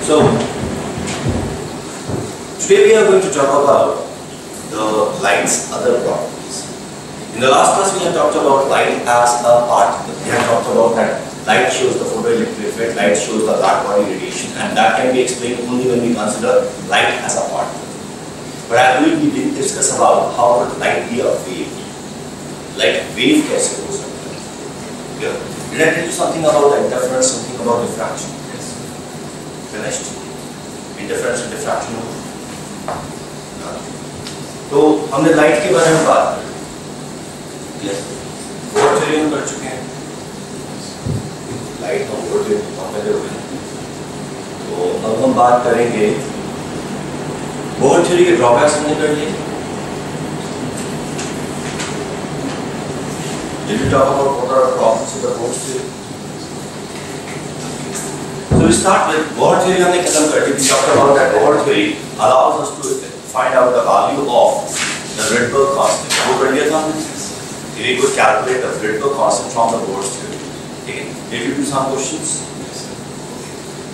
So, today we are going to talk about the light's other properties. In the last class we have talked about light as a particle. We have talked about that light shows the photoelectric effect, light shows the black body radiation, and that can be explained only when we consider light as a particle. But I believe we didn't discuss about how would light be a wave. Like wave कैसे हो सकता है? Yeah. Did I tell you something about interference, something about diffraction? Yes. Finished? Interference and diffraction. तो हमने light के बारे में बात की। Yes. बोहर थ्योरी हम कर चुके हैं। लाइट हम बोहर थ्योरी पहले हुए हैं। तो अब हम बात करेंगे बोहर थ्योरी के ड्रॉबैक्स हमने कर लिए। Did we talk about what are the problems of the Bohr theory? So we start with Bohr theory हमने खत्म कर दी। We talked about that Bohr theory allows us to find out the value of the Rydberg constant. वो कर लिया था हमने। We could calculate the Rydberg constant from the Bohr theory. ठीक है? Did you do some questions?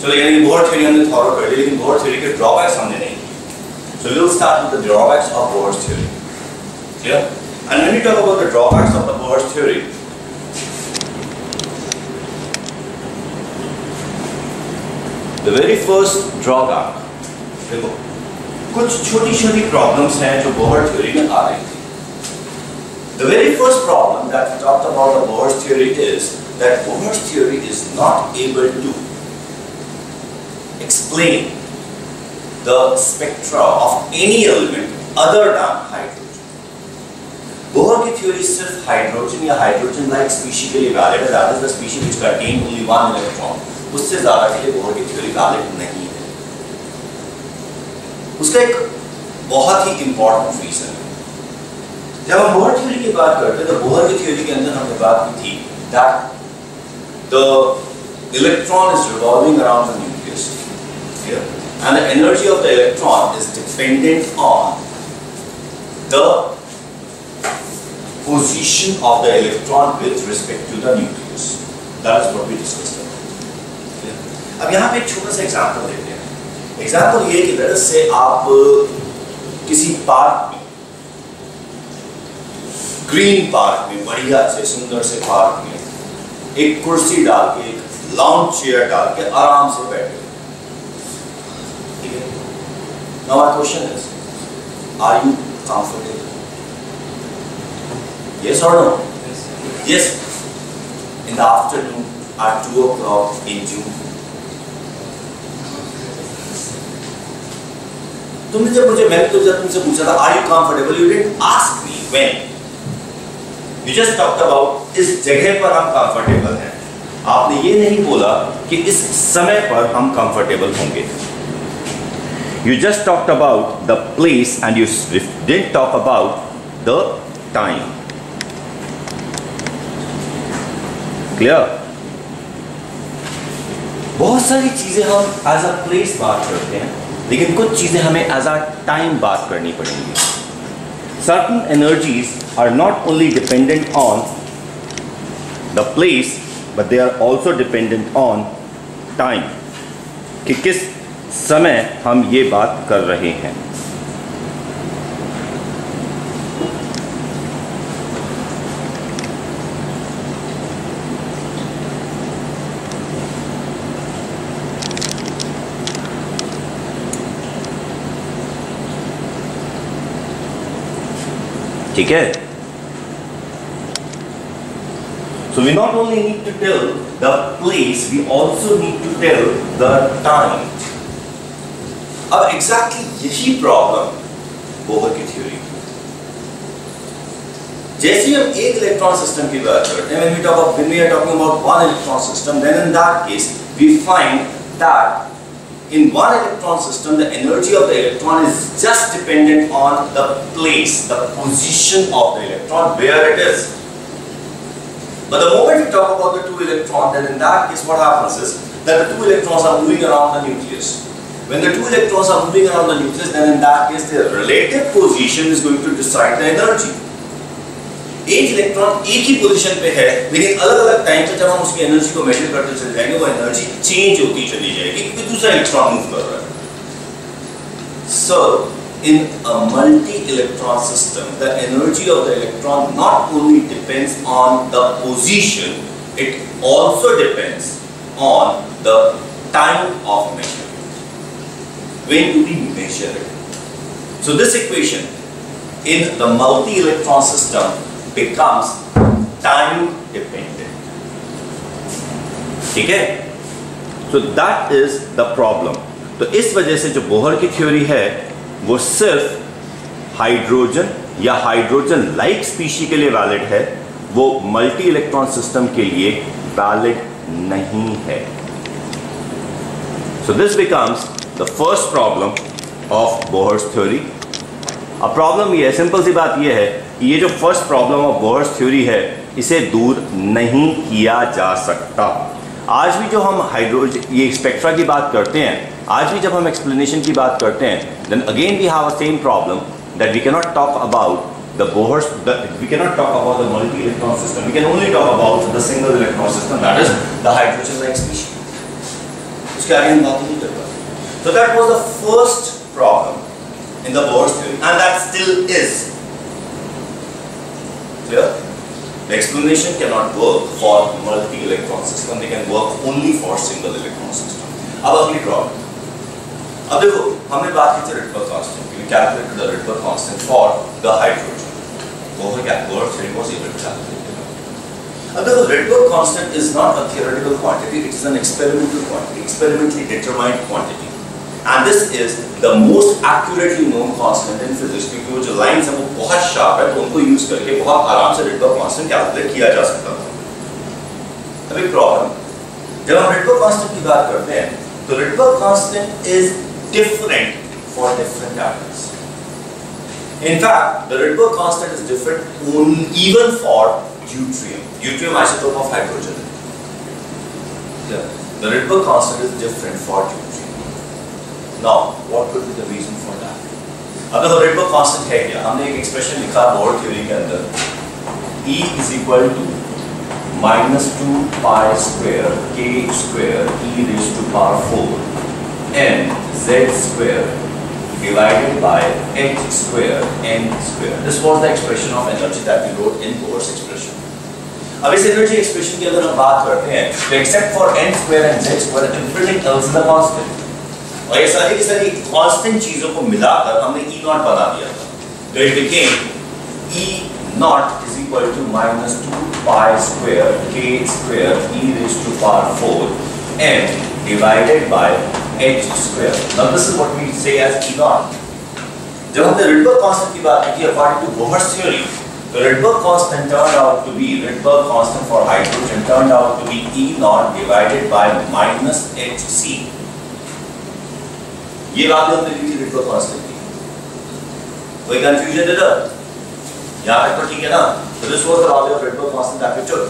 चलो यानी Bohr theory हमने थोड़ा कर लिया, लेकिन Bohr theory के drawbacks हमने नहीं किए। So we will start with the drawbacks of Bohr's theory. Clear? And when we talk about the drawbacks of the Bohr's theory, the very first drawback, देखो, कुछ छोटी-छोटी problems हैं जो Bohr theory में आ रही थी. The very first problem that we talked about the Bohr's theory is that Bohr's theory is not able to explain the spectra of any element other than hydrogen. Bohr की theory सिर्फ hydrogen या हाइड्रोजन-like species के लिए valid है, that is the species which contain only one electron. उससे ज़्यादा के लिए बोहर की थ्योरी वैलिड नहीं है। उसका एक बहुत ही important reason है। जब हम बोहर थ्योरी की बात करते हैं, तो बोहर की थ्योरी के अंदर हमने बात की थी that the electron is revolving around the nucleus, and the energy of the electron is dependent on the position of the electron with respect to the nucleus. That is what we discussed about. अब यहाँ पे एक छोटा सा example देते हैं। Example ये कि अगर से आप किसी पार्क में, ग्रीन पार्क में, बढ़िया से सुंदर से पार्क में एक कुर्सी डाल के, एक लाउंज चेयर डाल के आराम से बैठे, ठीक है? Now my question is, are you comfortable? Yes or no? Yes. In the afternoon at 2 o'clock in June. तुमने जब तुमसे पूछा था, are you comfortable? You didn't ask me when. You just talked about इस जगह पर हम comfortable हैं. आपने ये नहीं बोला कि इस समय पर हम comfortable होंगे. You just talked about the place and you didn't talk about the time. Clear? बहुत सारी चीजें हम एज अ प्लेस बात करते हैं, लेकिन कुछ चीजें हमें एज अ टाइम बात करनी पड़ेंगी. Certain energies are not only dependent on the place, but they are also dependent on time. कि किस समय हम ये बात कर रहे हैं. ठीक है? So we not only need to tell the place, we also need to tell the time. अब exactly यही problem बोहर की थ्योरी की। जैसे हम एक इलेक्ट्रॉन सिस्टम की बात करते हैं, when we are talking about one electron system, then in that case we find that in one electron system, the energy of the electron is just dependent on the place, the position of the electron, where it is. But the moment we talk about the two electrons, then in that case what happens is that the two electrons are moving around the nucleus. When the two electrons are moving around the nucleus, then in that case their relative position is going to decide the energy. एक electron एक ही position पे है, लेकिन अलग अलग time पे जब हम उसकी एनर्जी को मेजर करते चले जाएंगे, वो एनर्जी चेंज होती चली जाएगी क्योंकि दूसरा इलेक्ट्रॉन मूव कर रहा है. So, in a multi-electron system, the energy of the electron not only depends on the position, it also depends on the time of measurement. When do we measure it? So this equation in the multi-electron system becomes time dependent. ठीक है? So that is the problem. तो इस वजह से जो Bohr की theory है वो सिर्फ हाइड्रोजन या हाइड्रोजन लाइक स्पीशी के लिए वैलिड है, वो मल्टी इलेक्ट्रॉन सिस्टम के लिए वैलिड नहीं है. So this becomes the first problem of Bohr's theory. अब प्रॉब्लम ये है, सिंपल सी बात ये है कि ये जो first problem of Bohr's theory है इसे दूर नहीं किया जा सकता. आज भी जो हम हाइड्रोजन ये स्पेक्ट्रा की बात करते हैं, आज भी जब हम एक्सप्लेनेशन की बात करते हैं, then again we have a same problem that we cannot talk about the Bohr's, we cannot talk about the multi-electron system. We can only talk about the single electron system, that is the hydrogen-like species. उसके आगे हम बात नहीं कर पाते. So that was the first problem in the Bohr's theory, and that still is. Clear? The explanation cannot work for multi-electron system. They can work only for single electron system. अब अगली problem. अब देखो, हमने बात की थी Rydberg constant. We calculated the Rydberg constant for the hydrogen. Bohr was able to calculate it. अब देखो, Rydberg constant is not a theoretical quantity. It is an experimental quantity, experimentally determined quantity. And this is the most accurately known constant in physics. क्योंकि वो जो lines हैं वो बहुत sharp है, तो उनको use करके बहुत आराम से Rydberg constant calculate किया जा सकता है. अभी प्रॉब्लम, जब हम Rydberg constant की बात करते हैं, तो Rydberg constant is different for different atoms. In fact, the Rydberg constant is different even for deuterium. Deuterium isotope of hydrogen. Yeah. The Rydberg constant is different for deuterium. Now, what could be the reason for that? अब देखो Rydberg constant है क्या? हमने एक expression लिखा Bohr theory के अंदर. E is equal to minus 2 pi square k square e raised to power 4 n z square divided by h square n square. This was the expression of energy that we wrote in Bohr's expression. अब इस energy expression की अगर हम बात करते हैं, तो except for n square and z square, everything else is a constant. और ये सारी की सारी constant चीजों को मिलाकर हमने E naught बना दिया था. तो it became E naught is equal to minus 2 pi square k square e raised to power 4 n divided by h square. Now this is what we say as E naught. जब हमने Rydberg constant की बात की, according to Bohr's theory, the Rydberg constant turned out to be Rydberg constant for hydrogen turned out to be E naught divided by minus hc. ये बात हमने लिखी Rydberg constant की. कोई confusion इधर? यहाँ तक तो ठीक है ना? So this was the value of Rydberg constant that we took.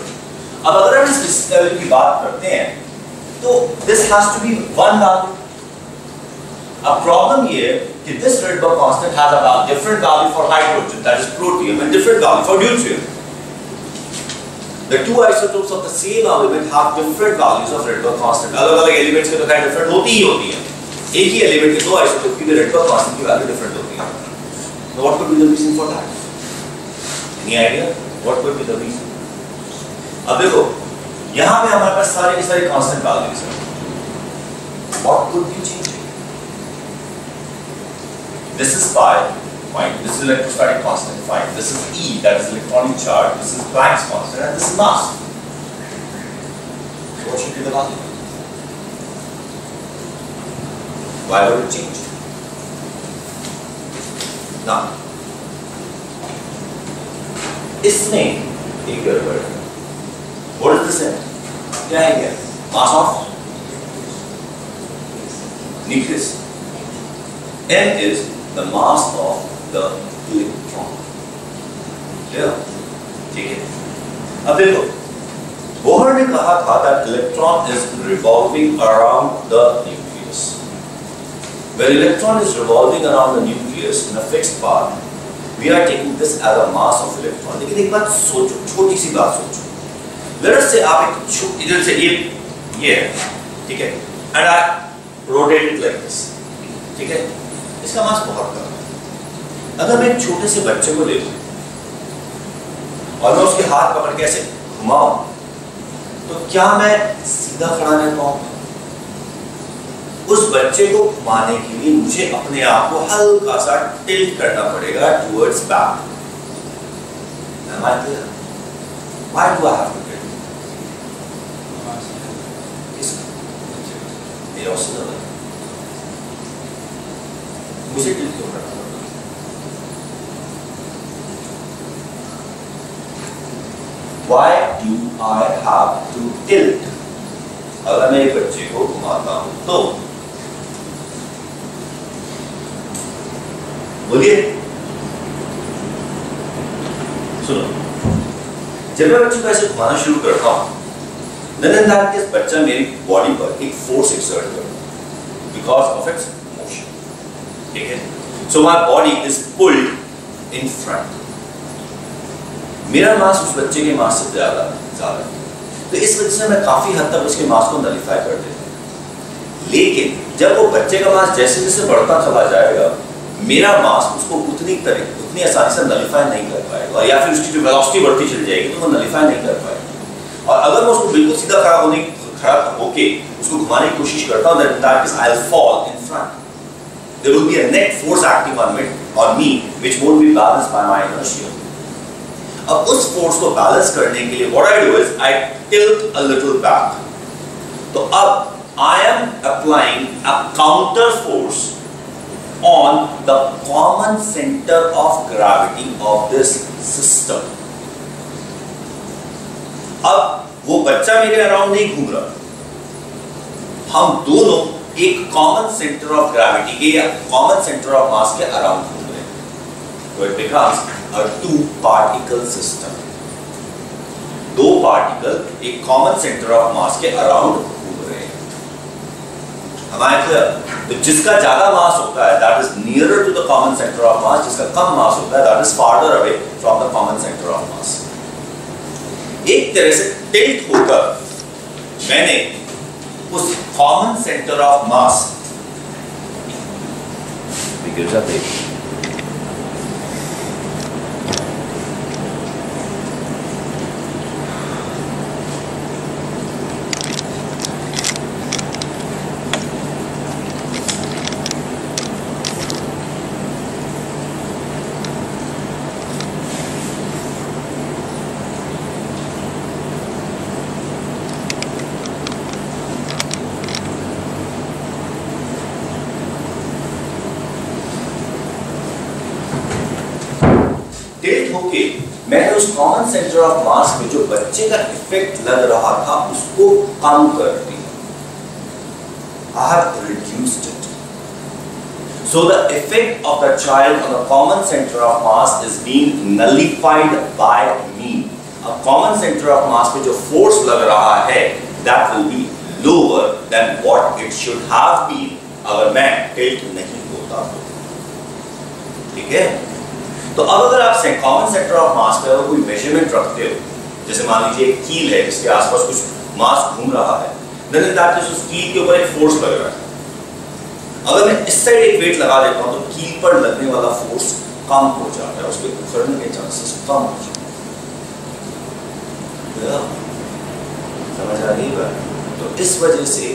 अब अगर हम इस value की बात करते हैं, तो this has to be one value. अब problem ये है कि this Rydberg constant has a different value for hydrogen, that is protium, and different value for deuterium. The two isotopes of the same element have different values of Rydberg constant. अलग-अलग elements के तो खैर different होती ही होती है. एक ही element के दो isotopes की Rydberg constant की value different होती है. So what could be the reason for that? Any idea? What could be the reason? अब देखो, यहाँ पे हमारे पास सारे के सारे constant values हैं. What could be changing? This is pi, fine. This is electrostatic constant, fine. This is E, that is electronic charge. This is Planck's constant, and this is mass. So what should be the value? Why would it change? Now, इसमें एक गड़बड़ है. What is this? क्या है क्या? Mass of nucleus. M is the mass of the electron. Clear? ठीक है. अब देखो, बोहर ने कहा था that electron is revolving around the nucleus. When electron is revolving around the nucleus in a fixed path, we are taking this as a mass of electron. लेकिन एक बात सोचो, छोटी सी बात सोचो, let us say आप एक इधर से ये है, ठीक है, and I rotate it like this, ठीक है, इसका मास बहुत कम है। अगर मैं एक छोटे से बच्चे को ले लूं और मैं उसके हाथ पकड़ के ऐसे घुमाऊं, तो क्या मैं सीधा खड़ा रह पाऊंगा? उस बच्चे को घुमाने के लिए मुझे अपने आप को हल्का सा टिल्ट करना पड़ेगा towards back. Am I clear? Why do I have to tilt? मेरा उससे मुझे टिल्ट क्यों करना पड़ता? Why do I have to tilt? अगर मैं एक बच्चे को घुमाता हूं तो बोलिए, सुनो, जब मैं बच्चे को ऐसे घुमाना शुरू करता हूं, then that case बच्चा मेरी बॉडी पर एक फोर्स एक्सर्ट करता है because of its motion, ठीक है? So my body is pulled in front. मेरा मास उस बच्चे के मास से ज्यादा है, तो इस वजह से मैं काफी हद तक उसके मास को नलिफाई कर देता हूं। लेकिन जब वो बच्चे का मास जैसे जैसे बढ़ता चला जाएगा, मेरा मास उसको उतनी आसानी से नलिफाई नहीं कर पाएगा, या फिर उसकी जो वेलोसिटी बढ़ती चली जाएगी तो वो नलिफाई नहीं कर पाएगा। और अगर मैं उसको बिल्कुल सीधा खड़ा होके उसको घुमाने की कोशिश करता हूं, then that is I'll fall in front. There will be a net force acting on me which won't be balanced by my inertia. अब उस फोर्स को बैलेंस करने के लिए what I do is I tilt a little back. तो अब I am applying a counter force on the common center of gravity of this system. अब वो बच्चा मेरे अराउंड नहीं घूम रहा, हम दोनों एक कॉमन सेंटर ऑफ ग्रेविटी के या कॉमन सेंटर ऑफ मास के अराउंड घूम रहे हैं। So it becomes a two-particle system. दो पार्टिकल एक कॉमन सेंटर ऑफ मास के अराउंड घूम रहे हैं। हमारे क्लियर? तो जिसका ज्यादा मास होता है that is nearer to the common center of mass, जिसका कम मास होता है that is farther away from the common center of mass. एक तरह से टिल्ट होकर मैंने उस कॉमन सेंटर ऑफ मास गिर जाते मैंने उस कॉमन सेंटर ऑफ मास में जो बच्चे का इफेक्ट लग रहा था उसको कम कर दिया। I have reduced it. So the effect of the child on the common center of mass is being nullified by me. अब common center of mass पे जो force लग रहा है that will be lower than what it should have been अगर मैं tilt नहीं होता तो, ठीक है? तो अब अगर आप कॉमन सेंटर ऑफ मास पे कोई मेजरमेंट रखते हो, जैसे मान लीजिए एक कील है जिसके आसपास कुछ मास घूम रहा है, देन इन दैट केस उस कील के ऊपर एक फोर्स लग रहा है। अगर मैं इस साइड एक वेट लगा देता हूं तो कील पर लगने वाला फोर्स कम हो जाता है, उसके उखड़ने के चांसेस कम हो जाते हैं। समझ आ रही है? तो इस वजह से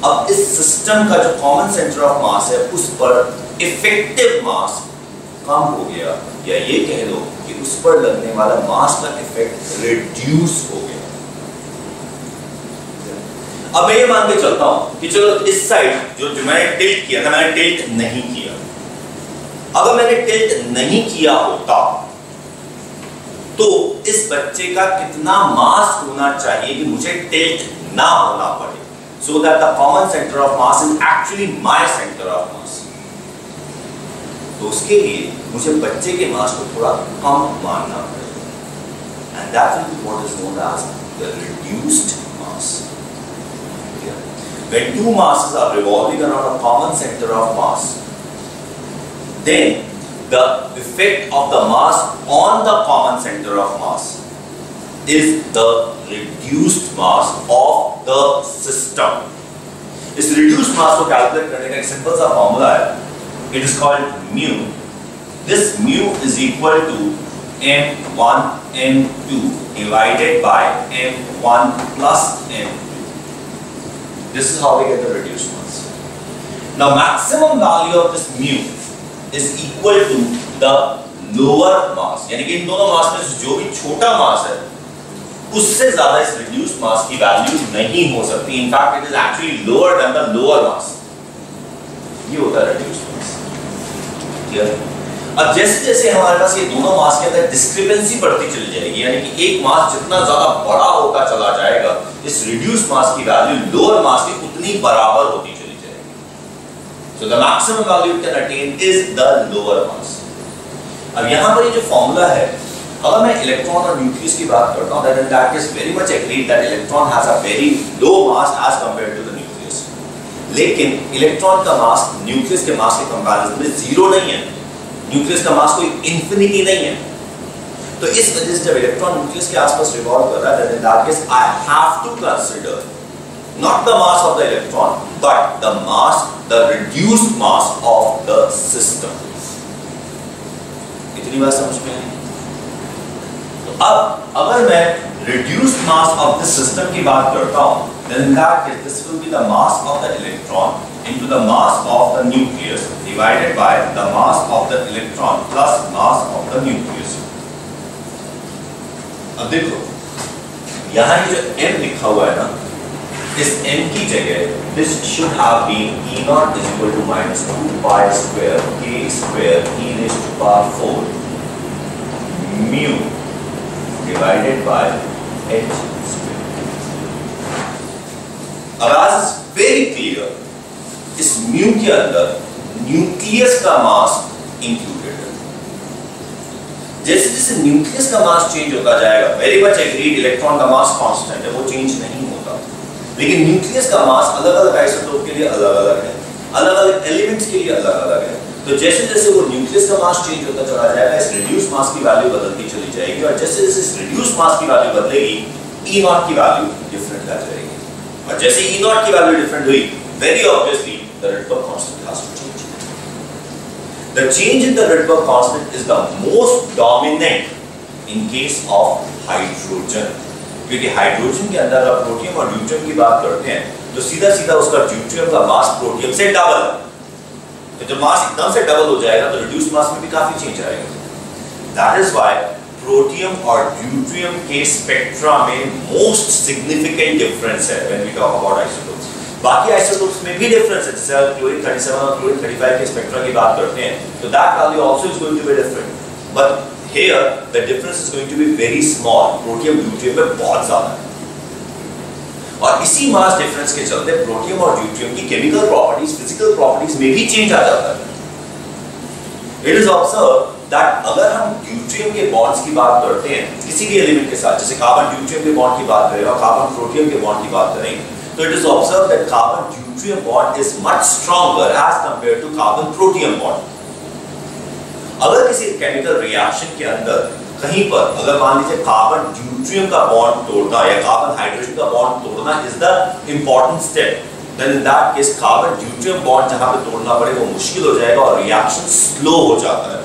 अब इस सिस्टम का जो कॉमन सेंटर ऑफ मास है उस पर इफेक्टिव मास कम हो गया, या ये कह लो कि उस पर लगने वाला मास का इफेक्ट रिड्यूस हो गया। अब मैं ये मान के चलता हूं कि चलो इस साइड जो मैंने टिल्ट किया था, मैंने टिल्ट नहीं किया। अगर मैंने टिल्ट नहीं किया होता तो इस बच्चे का कितना मास होना चाहिए कि मुझे टिल्ट ना होना पड़े, so that the common center of mass is actually my center of mass. तो उसके लिए मुझे बच्चे के मास को थोड़ा कम मानना पड़ेगा, and that will be what is known as the reduced mass. When two masses are revolving around a common center of mass, then the effect of the mass on the common center of mass is the reduced mass of the system. इस reduced mass को calculate करने का एक simple सा formula है. It is called mu. This mu is equal to m1 m2 divided by m1 plus m2. This is how we get the reduced mass. Now maximum value of this mu is equal to the lower mass. यानी कि इन दोनों मास में जो भी छोटा मास है उससे ज्यादा इस reduced mass की वैल्यू नहीं हो सकती. In fact, it is actually lower than the lower mass. ये होता है reduced mass. Clear? अब जैसे जैसे हमारे पास ये दोनों मास के अंदर डिस्क्रिपेंसी बढ़ती चली जाएगी, यानी कि एक मास जितना ज्यादा बड़ा होता चला जाएगा, इस reduced mass की वैल्यू लोअर मास की उतनी बराबर होती चली जाएगी. So the maximum value it can attain is the lower mass. अब यहाँ पर ये जो फॉर्मूला है, अगर मैं इलेक्ट्रॉन और न्यूक्लियस की बात करता हूँ, then that is very much agreed that electron has a very low mass as compared to the nucleus. लेकिन इलेक्ट्रॉन का मास न्यूक्लियस के मास के कंपैरिजन में जीरो नहीं है. न्यूक्लियस का मास कोई इंफिनिटी नहीं है. तो इस वजह से जब इलेक्ट्रॉन न्यूक्लियस के आसपास रिवॉल्व कर रहा है, then in that case I have to consider not the mass of the electron but the mass, the reduced mass of the system. इतनी बात समझ में आई? अब अगर मैं reduced mass of this system की बात करता हूँ, then in that case this will be the mass of the electron into the mass of the nucleus divided by the mass of the electron plus mass of the nucleus. अब देखो यहाँ ये जो m लिखा हुआ है ना, इस m की जगह this should have been E naught is equal to minus 2 pi square k square e raised to power 4 mu divided by h square. अब as is very clear, इस mu के अंदर न्यूक्लियस का मास इंक्लूडेड है. जैसे जैसे न्यूक्लियस का mass change होता जाएगा, वेरी मच एग्रीड इलेक्ट्रॉन का मास कांस्टेंट है, वो चेंज नहीं होता, लेकिन न्यूक्लियस का मास अलग अलग आइसोटोप के लिए अलग अलग है, अलग अलग एलिमेंट्स के लिए अलग अलग है. तो जैसे जैसे वो न्यूक्लियस का मास चेंज होता चला जाएगा, इस रिड्यूस मास की वैल्यू बदलती चली जाएगी, और जैसे जैसे इस रिड्यूस मास की वैल्यू बदलेगी, ई नॉट की वैल्यू डिफरेंट आ जाएगी. और जैसे ई नॉट की वैल्यू डिफरेंट हुई, very obviously the Rydberg constant has to change. The change in the Rydberg constant is the most dominant in case of hydrogen. क्योंकि hydrogen के अंदर आप प्रोटियम और ड्यूटेरियम की बात करते हैं, तो सीधा सीधा उसका ड्यूटेरियम का मास प्रोटियम से डबल है. तो जब मास एकदम से डबल हो जाएगा, तो रिड्यूस मास में भी काफी चेंज आएगा. That is why प्रोटियम और ड्यूटेरियम के स्पेक्ट्रा में मोस्ट सिग्निफिकेंट डिफरेंस है when we talk about isotopes. बाकी आइसोटोप्स में भी डिफरेंस है, जैसे क्लोरीन 37 और क्लोरीन 35 के स्पेक्ट्रा की बात करते हैं, तो that value also is going to be different. But here the difference is going to be very small. Protium deuterium में बहुत ज्यादा है, और इसी मास डिफरेंस के चलते प्रोटियम और ड्यूटेरियम की केमिकल प्रॉपर्टीज, फिजिकल प्रॉपर्टीज में भी चेंज आ जाता है. इट इज ऑब्जर्व दैट अगर हम ड्यूटेरियम के बॉन्ड्स की बात करते हैं किसी भी एलिमेंट के साथ, जैसे कार्बन ड्यूटेरियम के बॉन्ड की बात करें और कार्बन प्रोटियम के बॉन्ड की बात करें, तो it is observe that carbon deuterium bond is much stronger as compared to carbon protium bond. अगर किसी केमिकल रिएक्शन के अंदर कहीं पर अगर मान लीजिए कार्बन ड्यूटेरियम का बॉन्ड तोड़ना या कार्बन हाइड्रोजन का बॉन्ड तोड़ना is the important step, then in that case carbon deuterium bond जहां पे तोड़ना पड़े वो मुश्किल हो जाएगा और रिएक्शन स्लो हो जाता है.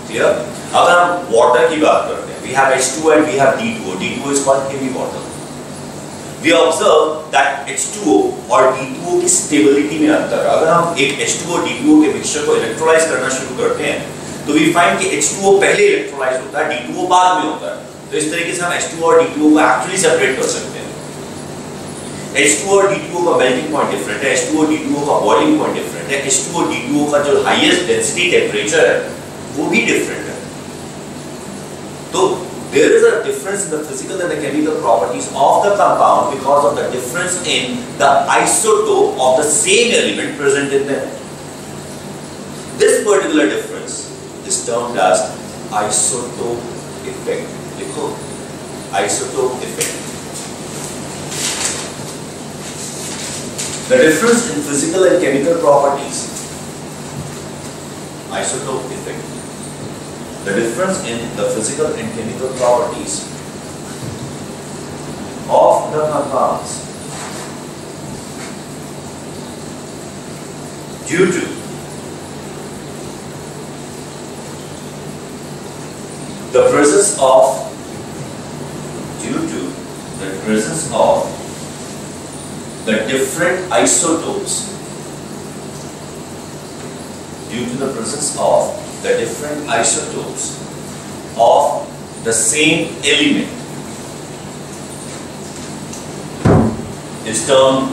क्लियर? अगर हम वाटर की बात करते हैं, we have H2 and we have D2O. D2O is called heavy water. We observe that H2O और D2O की स्टेबिलिटी में अंतर. अगर हम एक H2O D2O के मिक्सचर को इलेक्ट्रोलाइज करना शुरू करते हैं, तो we find कि H2O पहले इलेक्ट्रोलाइज होता है, D2O बाद में होता है. तो इस तरीके से हम H2O और D2O को एक्चुअली सेपरेट कर सकते हैं. H2O और D2O का मेल्टिंग पॉइंट डिफरेंट है, H2O D2O का बॉइलिंग पॉइंट डिफरेंट है, H2O D2O का जो हाईएस्ट डेंसिटी टेम्परेचर है वो भी डिफरेंट है. तो there is a difference in the physical and the chemical properties of the compound because of the difference in the isotope of the same element present in them. This particular difference is termed as isotope effect. देखो, isotope effect. The difference in physical and chemical properties isotope effect. The difference in the physical and chemical properties of the compounds due to the presence of the different isotopes of the same element is termed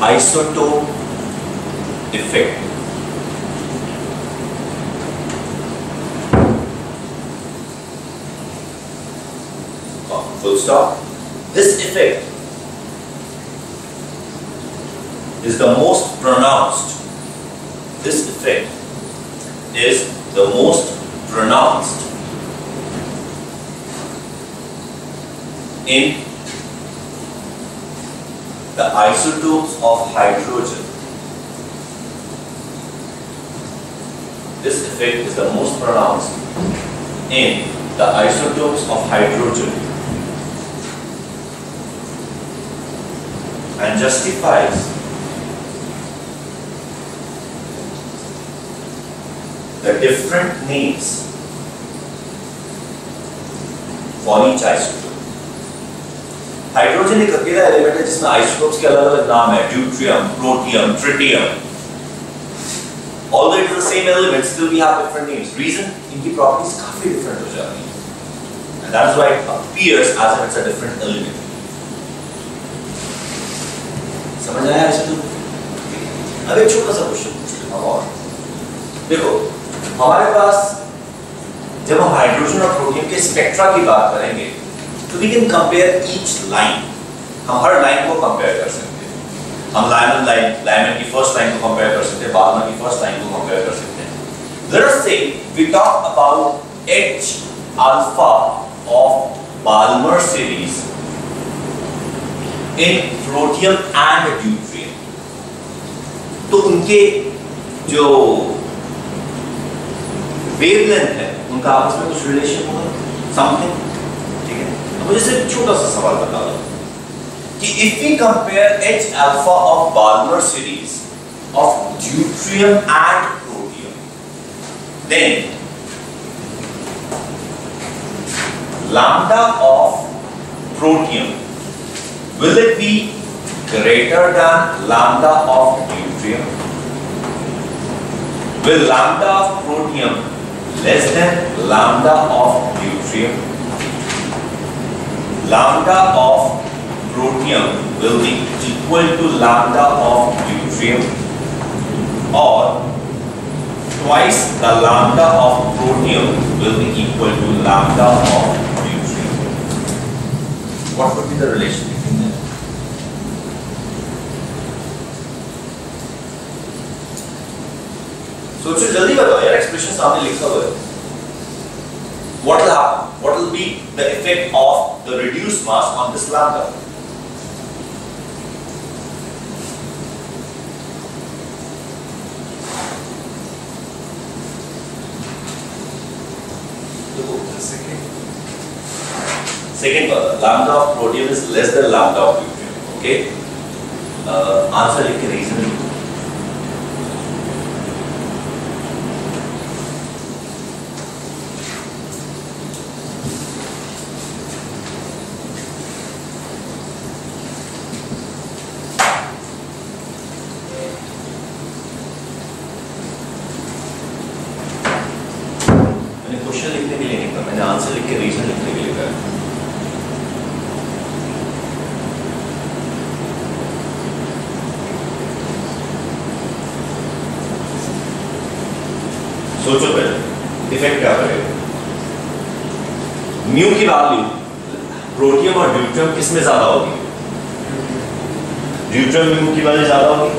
isotope effect. Full stop. This effect is the most pronounced. In the isotopes of hydrogen. This effect is the most pronounced in the isotopes of hydrogen and justifies the different names for each isotope. Hydrogen एक अकेला element है जिसमें isotopes के अलग अलग नाम है, deuterium, protium, tritium. Although it is the same element, still we have different names. Reason, इनकी properties काफी different हो जाती हैं, and that is why it appears as if it's a different element. समझ आया आइसोटोप? अब एक छोटा सा क्वेश्चन पूछ लेता हूँ और देखो, हमारे पास जब हम हाइड्रोजन और प्रोटियम के स्पेक्ट्रा की बात करेंगे तो we can compare each line. हम हर लाइन को कंपेयर कर सकते हैं. हम लाइमन की फर्स्ट लाइन को कंपेयर कर सकते हैं, बाल्मर की फर्स्ट लाइन को कंपेयर कर सकते हैं. Let us say we talk about H alpha of Balmer series in protium and deuterium. तो उनके जो वेवलेंथ है उनका आपस में कुछ रिलेशन होगा, समथिंग. मुझे सिर्फ छोटा सा सवाल बता दो कि if we compare H alpha of Balmer series of deuterium and protium, then lambda of protium, will it be greater than lambda of deuterium? Will lambda of protium less than lambda of deuterium? Lambda of protium will be equal to lambda of deuterium, or twice the lambda of protium will be equal to lambda of deuterium. What would be the relation between them? सोचो जल्दी बताओ यार, expression सामने लिखा हुआ है. What will happen? What will be the effect of the reduced mass on this lambda? Second one, lambda of protium is less than lambda of deuterium. Okay? Answer लिख के reason लिखो. आंसर लिख के reason लिखने के लिए कहा. सोचो पहले इफेक्ट क्या करेगा. म्यू की वैल्यू प्रोटियम और ड्यूट्रियम किसमें ज्यादा होगी? ड्यूट्रियम म्यू की वैल्यू ज्यादा होगी.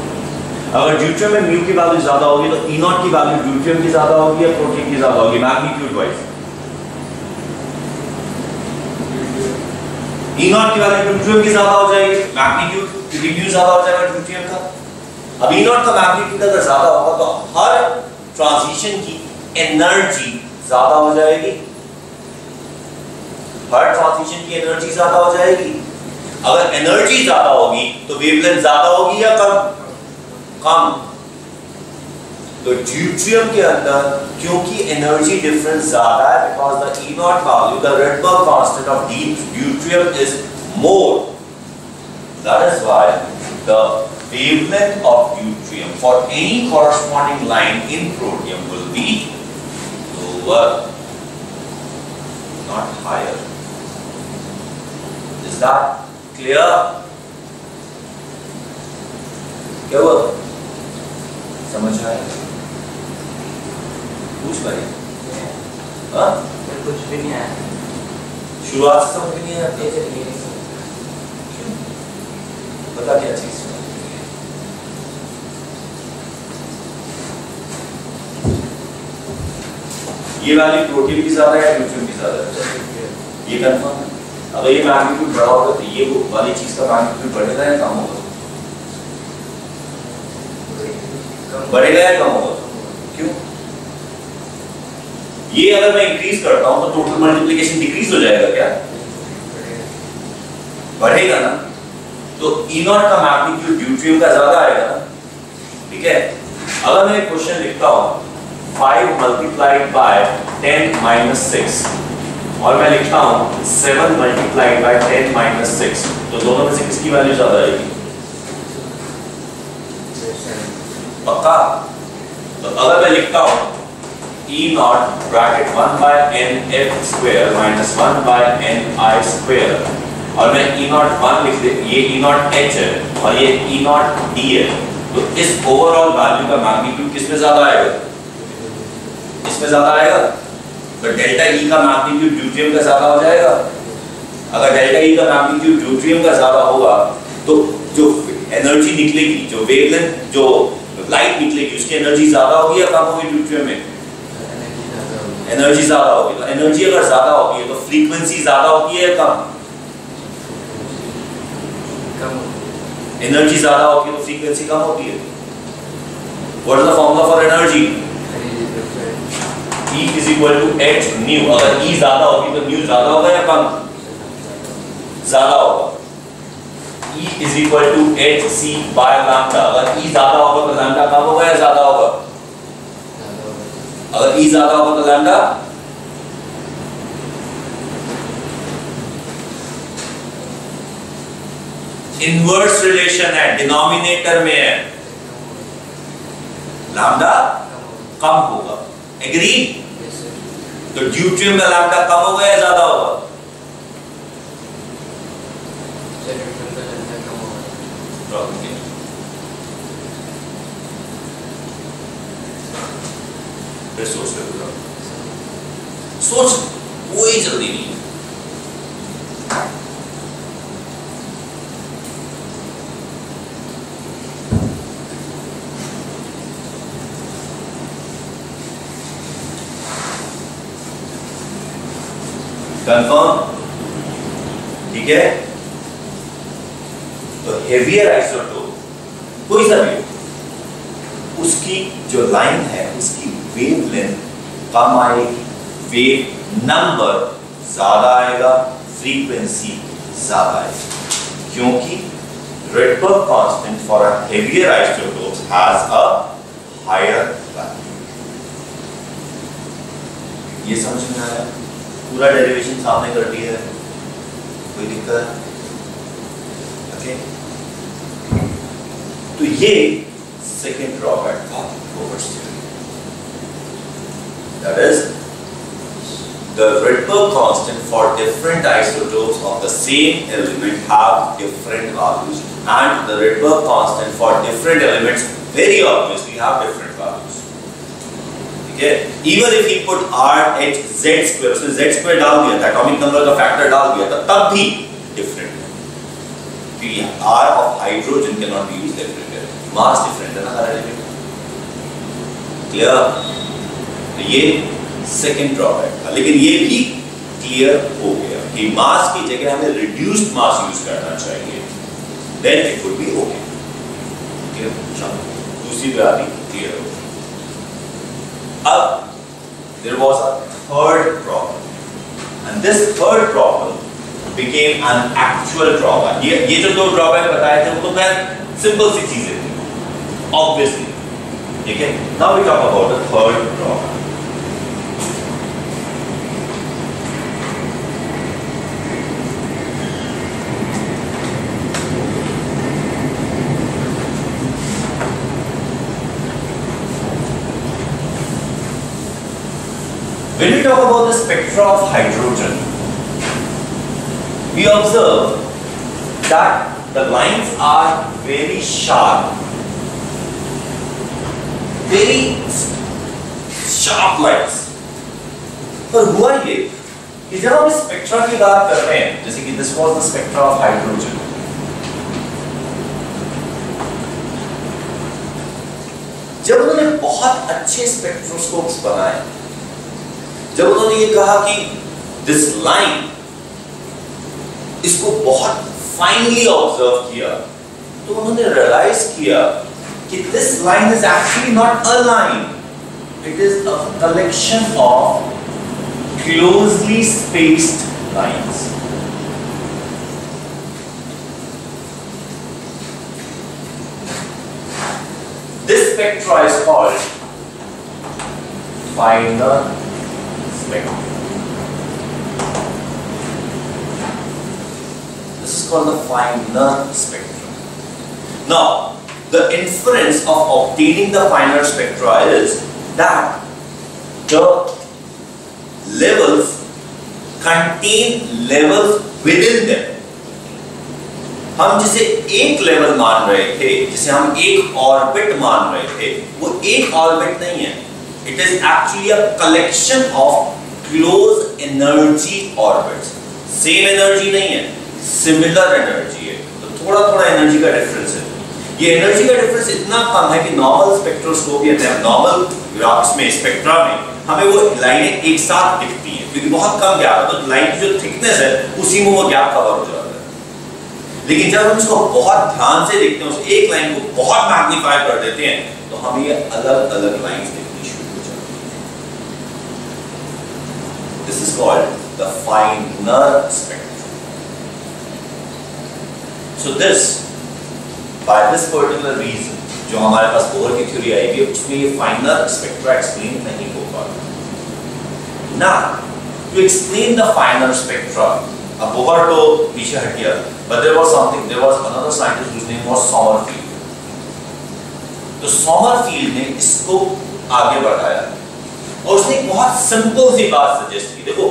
अगर ड्यूट्रियम में म्यू की वैल्यू ज्यादा होगी तो ई नॉट की वैल्यू ड्यूट्रियम की ज्यादा होगी या प्रोटियम की ज्यादा होगी मैग्नीट्यूड वाइज? ई नॉट की वैल्यू ड्यूट्रियम की ज्यादा हो जाएगी, मैग्नीट्यूड रिड्यूस ज्यादा हो जाएगा ड्यूट्रियम का। अब ई नॉट का मैग्नीट्यूड अगर ज्यादा होगा तो हर ट्रांजिशन की एनर्जी ज्यादा हो जाएगी, हर ट्रांजिशन की एनर्जी ज्यादा हो जाएगी। अगर एनर्जी ज्यादा होगी तो वेवलेंथ ज्यादा होगी या कम? कम। तो ड्यूट्रियम के अंदर क्योंकि एनर्जी डिफरेंस ज्यादा है, because the E not value, the Rydberg constant of deuterium is more, that is why the wavelength of deuterium for any corresponding line in protium will be lower, not higher. Is that clear? क्या हुआ? समझ आया? पूछ भाई। हाँ? कुछ भी नहीं आया। शुरुआत से समझ नहीं आया? क्यों? बता क्या चीज? ये वैल्यू प्रोटीन की ज्यादा है या ड्यूट्रियम की ज्यादा है? ये कंफर्म है। अगर ये मैग्नीट्यूड बड़ा होगा तो ये वाली चीज का मैग्नीट्यूड बढ़ेगा या कम होगा? बढ़ेगा या कम होगा? क्यों? ये अगर मैं इंक्रीज करता हूं तो टोटल मल्टीप्लिकेशन डिक्रीज हो जाएगा क्या? बढ़ेगा ना। तो ई नॉट का मैग्नीट्यूड ड्यूट्रियम का ज्यादा आएगा ना, ठीक है। अगर मैं एक क्वेश्चन लिखता हूं 5 multiplied by 10 minus 6 और मैं लिखता हूं 7 multiplied by 10 minus 6, तो दोनों में से किसकी वैल्यू ज्यादा आएगी? पक्का? तो अगर मैं लिखता हूं E naught bracket 1 by n f square minus 1 by n I square और मैं E naught 1 लिख दे, ये E naught h है और ये E naught d है, तो इस ओवरऑल वैल्यू का मैग्नीट्यूड किसमें ज्यादा आएगा? इसमें ज्यादा आएगा। तो डेल्टा ई का मैग्नीट्यूड ड्यूट्रियम का ज्यादा हो जाएगा। अगर डेल्टा ई का मैग्नीट्यूड ड्यूट्रियम का ज्यादा होगा तो जो एनर्जी निकलेगी, जो वेवलेंथ, जो लाइट निकलेगी, उसकी एनर्जी ज्यादा होगी या कम होगी? ड्यूट्रियम में एनर्जी ज्यादा होगी। तो एनर्जी अगर ज्यादा होगी तो फ्रीक्वेंसी ज्यादा होती है या कम? एनर्जी ज्यादा होती है तो फ्रीक्वेंसी कम होती है। What is the formula for energy? E is equal to h nu। अगर E ज्यादा होगी तो nu ज्यादा होगा या कम? ज्यादा होगा। E is equal to h c by lambda। अगर E ज्यादा होगा तो lambda कम होगा या ज्यादा होगा? अगर E ज्यादा होगा तो lambda इनवर्स रिलेशन है, डिनोमिनेटर में है, lambda कम होगा। एग्रीड? तो ड्यूट्रियम का लैम्डा कम होगा या ज्यादा होगा? फिर सोच लो, सोच, कोई जल्दी नहीं है। कंफर्म? ठीक है। तो हेवियर आइसोटोप कोई सा भी, उसकी जो लाइन है उसकी वेवलेंथ कम आएगी, वेव नंबर ज्यादा आएगा, फ्रीक्वेंसी ज्यादा आएगी, क्योंकि Rydberg constant for a heavier isotope has a higher value. ये समझ में आया? पूरा डेरिवेशन सामने कर दिया है, कोई दिक्कत है? ओके, तो ये सेकेंड ड्रॉबैक था overs theory, that is the Rydberg constant for different isotopes of the same element have different values and the Rydberg constant for different elements very obviously have different values. Even if he put r h z square, उसने z square डाल दिया था, atomic number का factor डाल दिया था, तब भी डिफरेंट है, क्योंकि r of hydrogen cannot be used everywhere, mass different है ना हर एलिमेंट। क्लियर? तो ये सेकंड ड्रॉबैक था, लेकिन ये भी क्लियर हो गया। कि मास की जगह हमें रिड्यूस्ड मास यूज करना चाहिए, then it would be okay. दूसरी बात क्लियर हो। अब there was a third problem, and this third problem became an actual drawback. ये जो दो ड्रॉबैक बताए थे वो तो मैं सिंपल सी चीजें थी, obviously, ठीक है। Now we talk about the third drawback. When we talk about the spectra of hydrogen, we observe that the lines are very sharp, very sharp lines. पर हुआ ये कि जब हम स्पेक्ट्रा की बात कर रहे हैं, जैसे कि this was the spectra of hydrogen, जब उन्होंने बहुत अच्छे स्पेक्ट्रोस्कोप्स बनाए, जब उन्होंने ये कहा कि दिस लाइन, इसको बहुत फाइनली ऑब्जर्व किया, तो उन्होंने रियलाइज किया कि this line is actually not a line, it is a collection of closely spaced lines. This spectra is called फाइनर spectrum. This is called the finer spectrum. Now, the inference of obtaining the finer spectra is that the levels contain levels within them. हम जिसे एक level मान रहे थे, जिसे हम एक orbit मान रहे थे, वो एक ऑर्बिट नहीं है. It is actually a collection of close energy orbits. Same energy नहीं है, similar energy है. तो थोड़ा थोड़ा एनर्जी का डिफरेंस है. ये एनर्जी का डिफरेंस इतना कम है कि नॉर्मल स्पेक्ट्रोस्कोपी या नॉर्मल ग्राफ्स में, स्पेक्ट्रा में हमें वो लाइनें एक साथ दिखती हैं क्योंकि बहुत कम गैप है, तो लाइन की जो थिकनेस है उसी में वो गैप कवर हो जाता है. लेकिन जब हम इसको बहुत ध्यान से देखते हैं, उस एक लाइन को बहुत मैग्नीफाई कर देते हैं, तो हमें ये अलग अलग लाइंस दिखनी शुरू हो जाती हैं. This is called the finer spectrum. So this by this particular reason जो हमारे पास बोहर की थ्योरी आई है, उसमें ये फाइनर स्पेक्ट्रा एक्सप्लेन नहीं हो पाता. Now, to explain the finer spectra, अब बोहर तो पीछे हट गया, but there was another scientist whose name was Sommerfeld. तो Sommerfeld ने इसको आगे बढ़ाया और उसने एक बहुत सिंपल सी बात सजेस्ट की. देखो,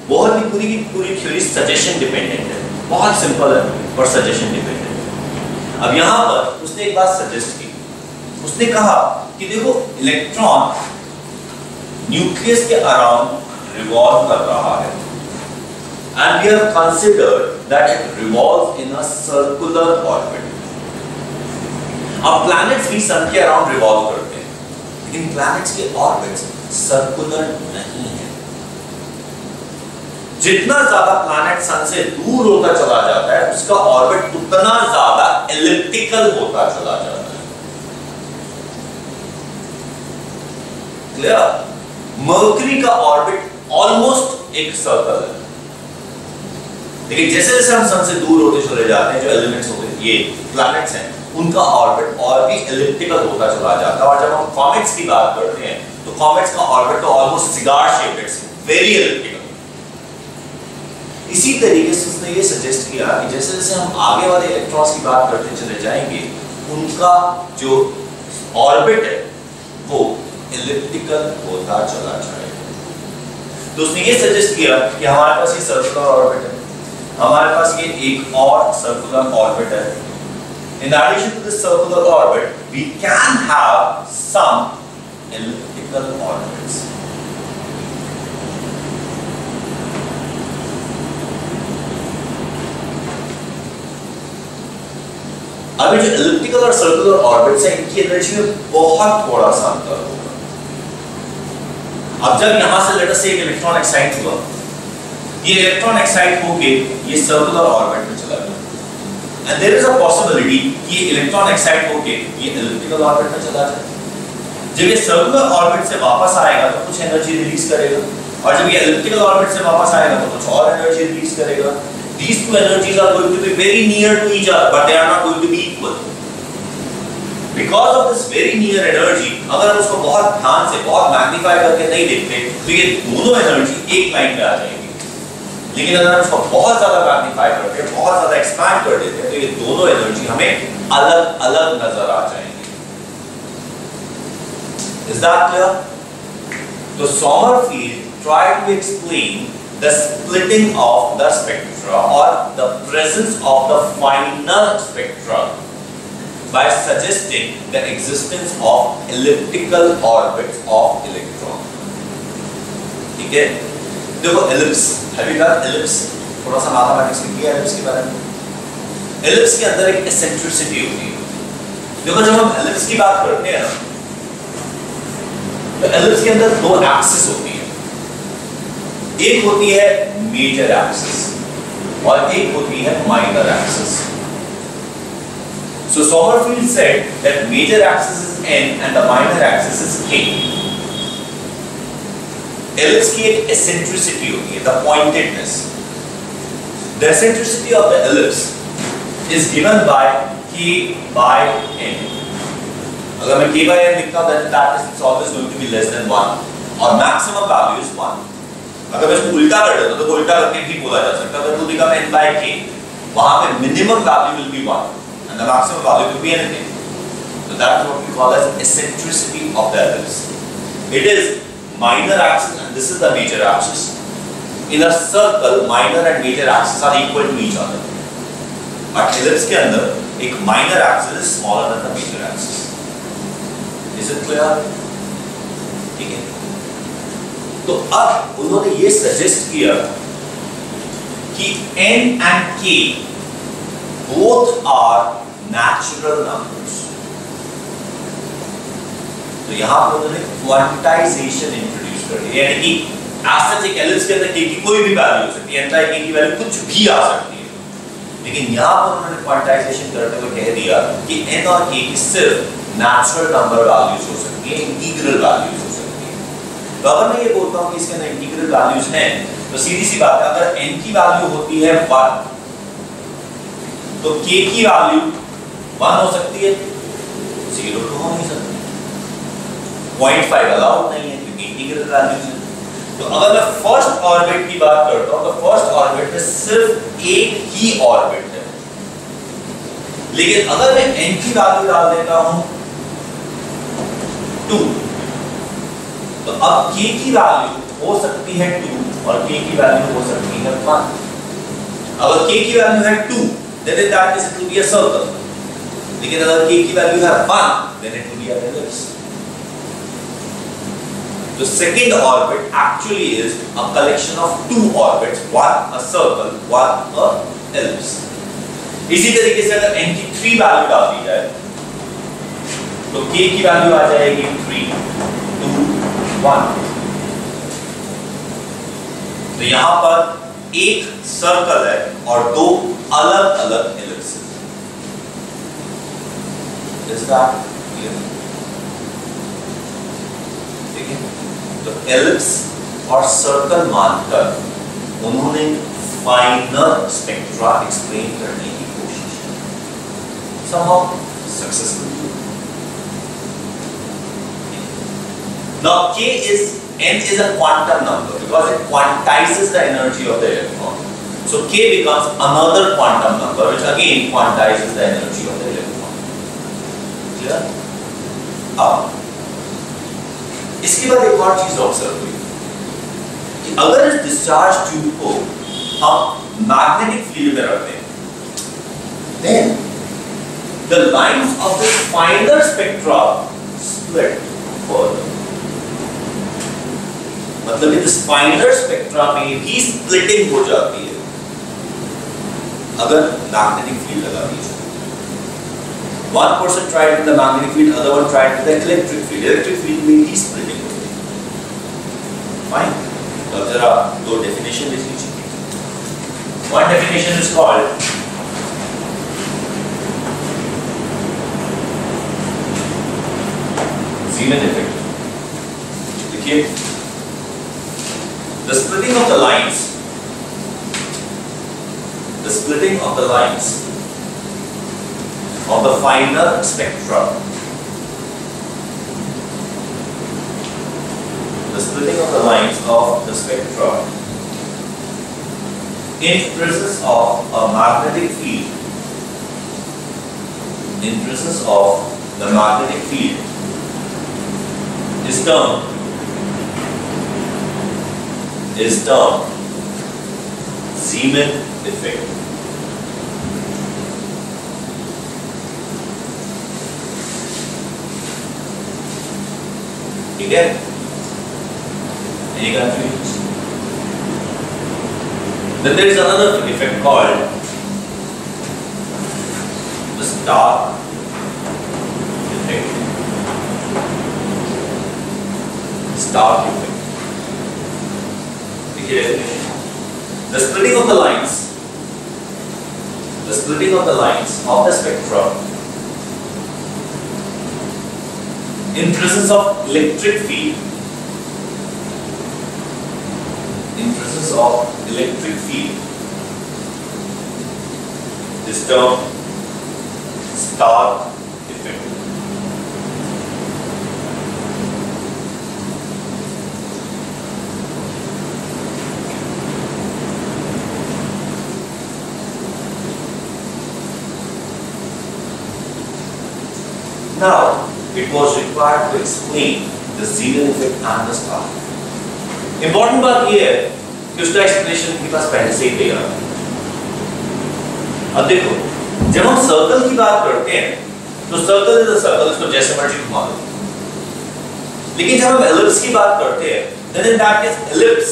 बोहर की पूरी थ्योरी सजेशन डिपेंडेंट है, बहुत सिंपल है पर सजेशन डिपेंडेंट है. अब यहाँ पर उसने एक बात सजेस्ट की. उसने कहा कि देखो, इलेक्ट्रॉन न्यूक्लियस के अराउंड revolve कर रहा है, and we have considered that it revolves in a circular orbit. अब planets भी sun के अराउंड revolve करते हैं, लेकिन planets के orbits circular नहीं है. जितना ज्यादा planet sun से दूर होता चला जाता है, उसका orbit उतना ज्यादा elliptical होता चला जाता है. Clear? Mercury का orbit ऑलमोस्ट एक सर्कल है, लेकिन जैसे जैसे हम सन से दूर होते चले जाते हैं, जो एलिमेंट्स होते हैं, ये प्लैनेट्स हैं, उनका ऑर्बिट और भी एलिप्टिकल होता चला जाता है. और जब हम कॉमेट्स की बात करते हैं, तो कॉमेट्स का ऑर्बिट तो almost cigar shaped, it's very elliptical. इसी तरीके से उसने ये सजेस्ट किया कि जैसे जैसे हम आगे वाले इलेक्ट्रॉन्स की बात करते चले जाएंगे, उनका जो ऑर्बिट है वो एलिप्टिकल होता चला जाएगा. तो उसने ये सजेस्ट किया कि हमारे पास ये सर्कुलर ऑर्बिट है, हमारे पास ये एक और सर्कुलर ऑर्बिट है. In addition to this circular orbit we can have some elliptical orbits. अब जो एलिप्टिकल और सर्कुलर ऑर्बिट्स हैं, इनकी एनर्जी में बहुत थोड़ा सा अंतर होगा. अब जब यहां से लेट अस से एक इलेक्ट्रॉन एक्साइट हुआ, ये इलेक्ट्रॉन एक्साइट होके ये सर्कुलर ऑर्बिट में चला गया, and there is a possibility कि ये इलेक्ट्रॉन एक्साइट होके ये एलिप्टिकल ऑर्बिट में चला जाए। जब ये सर्कुलर ऑर्बिट से वापस आएगा तो कुछ एनर्जी रिलीज करेगा, और जब ये एलिप्टिकल ऑर्बिट से वापस आएगा तो कुछ और एनर्जी रिलीज करेगा। These two energies are going to be very near to each other, but they are not going to be equal. Because of this very near energy, अगर हम उसको बहुत ध्यान से, बहुत मैग्नीफाई करके नहीं देखते, तो ये दोनों एनर्जी एक लाइन में आ जाएंगी। लेकिन अगर हम उसको बहुत ज्यादा मैग्नीफाई करते हैं, बहुत ज्यादा एक्सपैंड कर देते हैं, तो ये दोनों एनर्जी हमें अलग-अलग नजर आ जाएंगी। Is that clear? तो Sommerfeld tried to explain the splitting of the spectra or the presence of the finer spectra by suggesting the existence of elliptical orbits of electron. ठीक है? देखो ellipse, have you done ellipse? थोड़ा सा mathematics में किया ellipse के बारे में। ellipse के अंदर एक eccentricity होती है। देखो जब हम ellipse की बात करते हैं ना, तो ellipse के अंदर दो एक्सिस होती है। एक होती है मेजर एक्सिस और एक होती है minor axis. So Sommerfeld said that major axis is n and the minor axis is k. Ellipse की एक eccentricity होती है, the pointedness. The eccentricity of the ellipse is given by k by n. अगर मैं k by n लिखता हूँ, then that is always going to be less than 1 और maximum value is 1. अगर मैं इसको उल्टा कर देता तो उल्टा करके भी बोला जा सकता है, तो बिकम n by k, वहां पे minimum value will be 1 and the maximum value will be anything. So that is what we call as eccentricity of the ellipse. It is minor axis and this is the major axis. In a circle, minor and major axis are equal to each other. But ellipse के अंदर एक minor axis is smaller than the major axis. Is it clear? ठीक है। तो अब उन्होंने ये suggest किया कि n and k both are natural numbers. तो यहाँ पर उन्होंने क्वांटाइजेशन इंट्रोड्यूस कर दिया, यानी कि एज एक एलिप्स के अंदर k की कोई भी वैल्यू हो सकती है, n की वैल्यू कुछ भी आ सकती है, लेकिन यहाँ पर उन्होंने क्वांटाइजेशन करते हुए कह दिया कि n और k की सिर्फ नेचुरल नंबर वैल्यूज हो सकती है, इंटीग्रल वैल्यूज हो सकती है। तो अगर मैं ये बोलता हूँ कि इसके अंदर इंटीग्रल वैल्यूज हैं, तो सीधी सी बात है, अगर n की वैल्यू होती है 1 तो k की वैल्यू 1 हो सकती है, 0 तो हो नहीं सकती, 0.5 अलाउड नहीं है क्योंकि इंटीग्रल वैल्यूज है। तो अगर मैं फर्स्ट ऑर्बिट की बात करता हूँ तो फर्स्ट ऑर्बिट में सिर्फ एक ही ऑर्बिट है, लेकिन अगर मैं n की वैल्यू डाल देता हूँ 2, तो अब k की वैल्यू हो सकती है 2 और k की वैल्यू हो सकती है 1। अगर k की वैल्यू है 2 then in that case it will be a circle, लेकिन अगर k की वैल्यू है 1 then it will be an ellipse. The second orbit actually is a collection of two orbits, one a circle, one a ellipse. इसी तरीके से अगर n की 3 value डाल दी जाए तो k की वैल्यू आ जाएगी 3, 2, 1। तो यहाँ पर एक सर्कल है और दो अलग अलग एलिप्सेस। Is that clear? ठीक है, तो एलिप्स और सर्कल मानकर उन्होंने फाइनर स्पेक्ट्रा एक्सप्लेन करने की कोशिश की, somehow successfully. Now n is a quantum number because it quantizes the energy of the electron. So k becomes another quantum number which again quantizes the energy of the electron. Clear? अब इसके बाद एक और चीज observe हुई कि अगर इस डिस्चार्ज ट्यूब को हम मैग्नेटिक फील्ड में रखते हैं, then the lines of the finer spectra split further. मतलब इस फाइनर स्पेक्ट्रा में भी स्प्लिटिंग हो जाती है अगर मैग्नेटिक फील्ड लगा दी जाए। One person tried with the magnetic field, other one tried with the electric field. Electric field में भी स्प्लिटिंग होती है। Fine. तो जरा दो डेफिनेशन देख लीजिए। One definition is called Zeeman effect. Okay? The splitting of the lines of the finer spectra, in presence of a magnetic field, the magnetic field is termed Zeeman effect. You get it? Any confusions? Then there is another effect called the Stark effect. Stark effect. The splitting of the lines of the spectrum in presence of electric field, is termed Stark effect. Now, it was required to explain the Zeeman effect and the Stark effect. Important बात ये है कि उसका explanation के पास पहले से ही दिया है। अब देखो, जब हम सर्कल की बात करते हैं, तो सर्कल इज अ सर्कल, इसको जैसे मर्जी घुमा दो। लेकिन जब हम एलिप्स की बात करते हैं, then in that case ellipse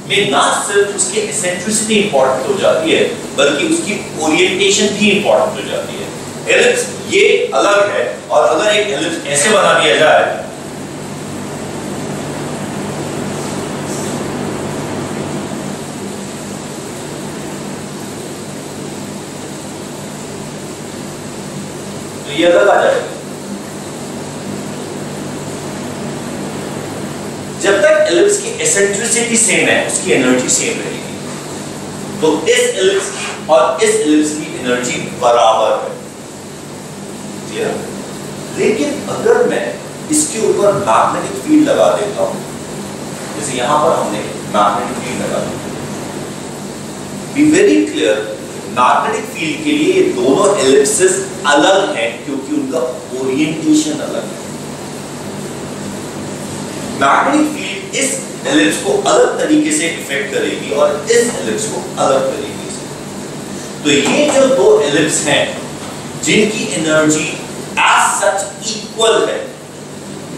में ना सिर्फ उसकी एसेंट्रिसिटी इंपॉर्टेंट हो जाती है, बल्कि उसकी ओरिएंटेशन भी इंपॉर्टेंट हो जाती है। एलिप्स ये अलग है, और अगर एक एलिप्स ऐसे बना दिया जाए, तो ये अलग आ जाएगा। जब तक एलिप्स की एसेंट्रिसिटी सेम है, उसकी एनर्जी सेम रहेगी। तो इस एलिप्स की और इस एलिप्स की एनर्जी बराबर है। लेकिन अगर मैं इसके ऊपर मैग्नेटिक फील्ड लगा देता हूं, जैसे यहां पर हमने मैग्नेटिक फील्ड लगा दिया, be very clear, magnetic field के लिए ये दोनों एलिप्सेस अलग हैं क्योंकि उनका ओरिएंटेशन अलग है। मैग्नेटिक फील्ड इस एलिप्स को अलग तरीके से इफेक्ट करेगी और इस एलिप्स को अलग तरीके से। तो ये जो दो एलिप्स हैं जिनकी एनर्जी as such equal है,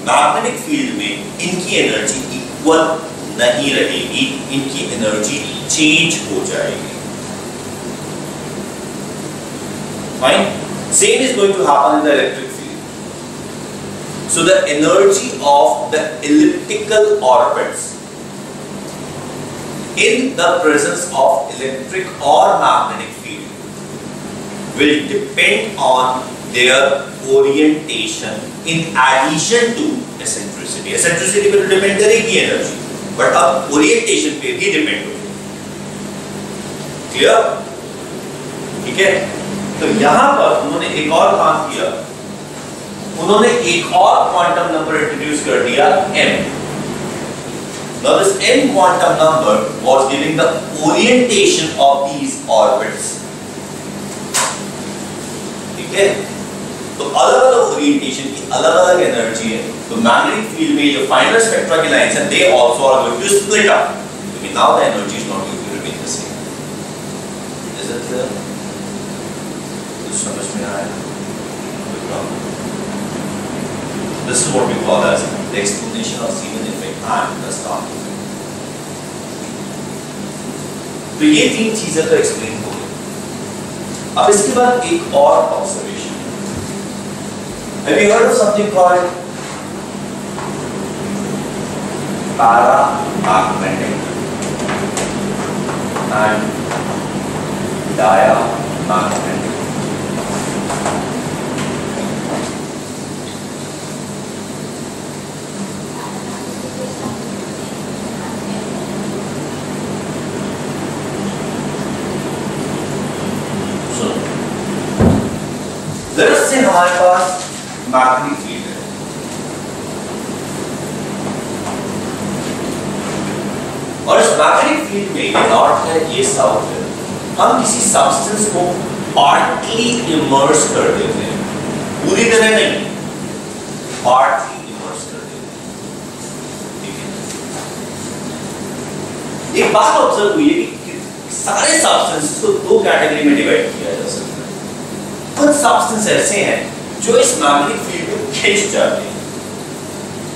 मैग्नेटिक फील्ड में इनकी एनर्जी इक्वल नहीं रहेगी, इनकी एनर्जी चेंज हो जाएगी। Fine? Same is going to happen in the electric field. So the energy of the elliptical orbits in the presence of electric or magnetic field will depend on their orientation in addition to eccentricity. Eccentricity पे तो depend करेगी energy, but अब orientation पे भी depend होगी। Clear? ठीक है? तो यहाँ पर उन्होंने एक और काम किया, उन्होंने एक और क्वांटम नंबर इंट्रोड्यूस कर दिया, m. Now this m quantum number was giving the orientation of these orbits. ठीक है? तो अलग अलग ओरिएंटेशन की अलग अलग एनर्जी है। तो मैग्नेटिक फील्ड में जो फाइनर स्पेक्ट्रा की लाइंस हैं, they also are going to split up. Because now the energy is not going to remain the same. Is it clear? कुछ समझ में आया? This is what we call as the explanation of Zeeman effect and the Stark effect. तो ये तीन चीजें तो explain हो गई। अब इसके बाद एक और observation. Have you heard of something called paramagnetic and diamagnetic. So let us say हमारे पास मैग्नेटिक फील्ड है और इस मैग्नेटिक फील्ड में ये नॉर्थ है, ये साउथ है। हम किसी सब्सटेंस को पार्टली इमर्स कर देते हैं, पूरी तरह नहीं, पार्टली इमर्स कर देते हैं। ठीक है, एक बात ऑब्जर्व हुई है कि सारे सब्सटेंस को दो कैटेगरी में डिवाइड किया जा सकता है। कुछ सब्सटेंस ऐसे हैं जो इस मैग्नेटिक फील्ड को खींच जाते हैं,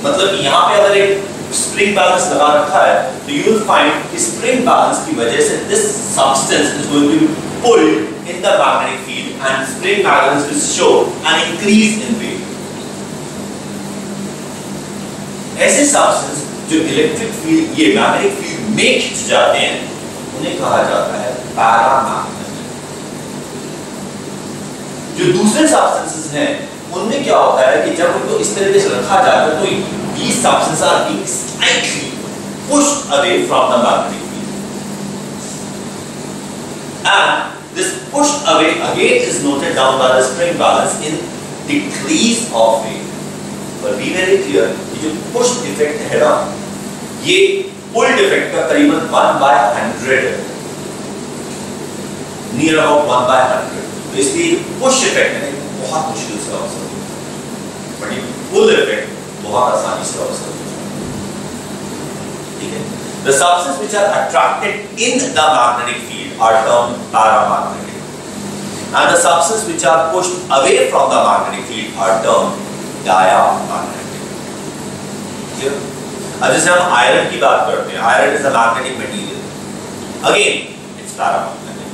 मतलब यहाँ पे अगर एक स्प्रिंग बैलेंस लगा रखा है तो you will find spring balance की वजह से this substance is going to be pulled in the magnetic field and spring balance will show an increase in weight. ऐसे substance जो इलेक्ट्रिक फील्ड ये मैग्नेटिक फील्ड में खींच जाते हैं उन्हें कहा जाता है पैरामैग्नेटिक। जो दूसरे substances हैं उनमें क्या होता है कि जब उनको इस तरीके से रखा जाता है तो these substances are being slightly pushed away from the magnetic field, and this push away again is noted down by the spring balance in decrease of weight. But be very clear, ये जो push effect है ना, ये pull effect का करीबन 1/100 है, near about 1/100। तो इसलिए push effect है बहुत मुश्किल से ऑब्जर्व होगा, but ये pull effect बहुत आसानी से ऑब्जर्व होगा। ठीक है, the substances which are attracted in the magnetic field are termed paramagnetic, and the substances which are pushed away from the magnetic field are termed diamagnetic. Clear? अब जैसे हम आयरन की बात करते हैं, iron is a magnetic material, again it's paramagnetic।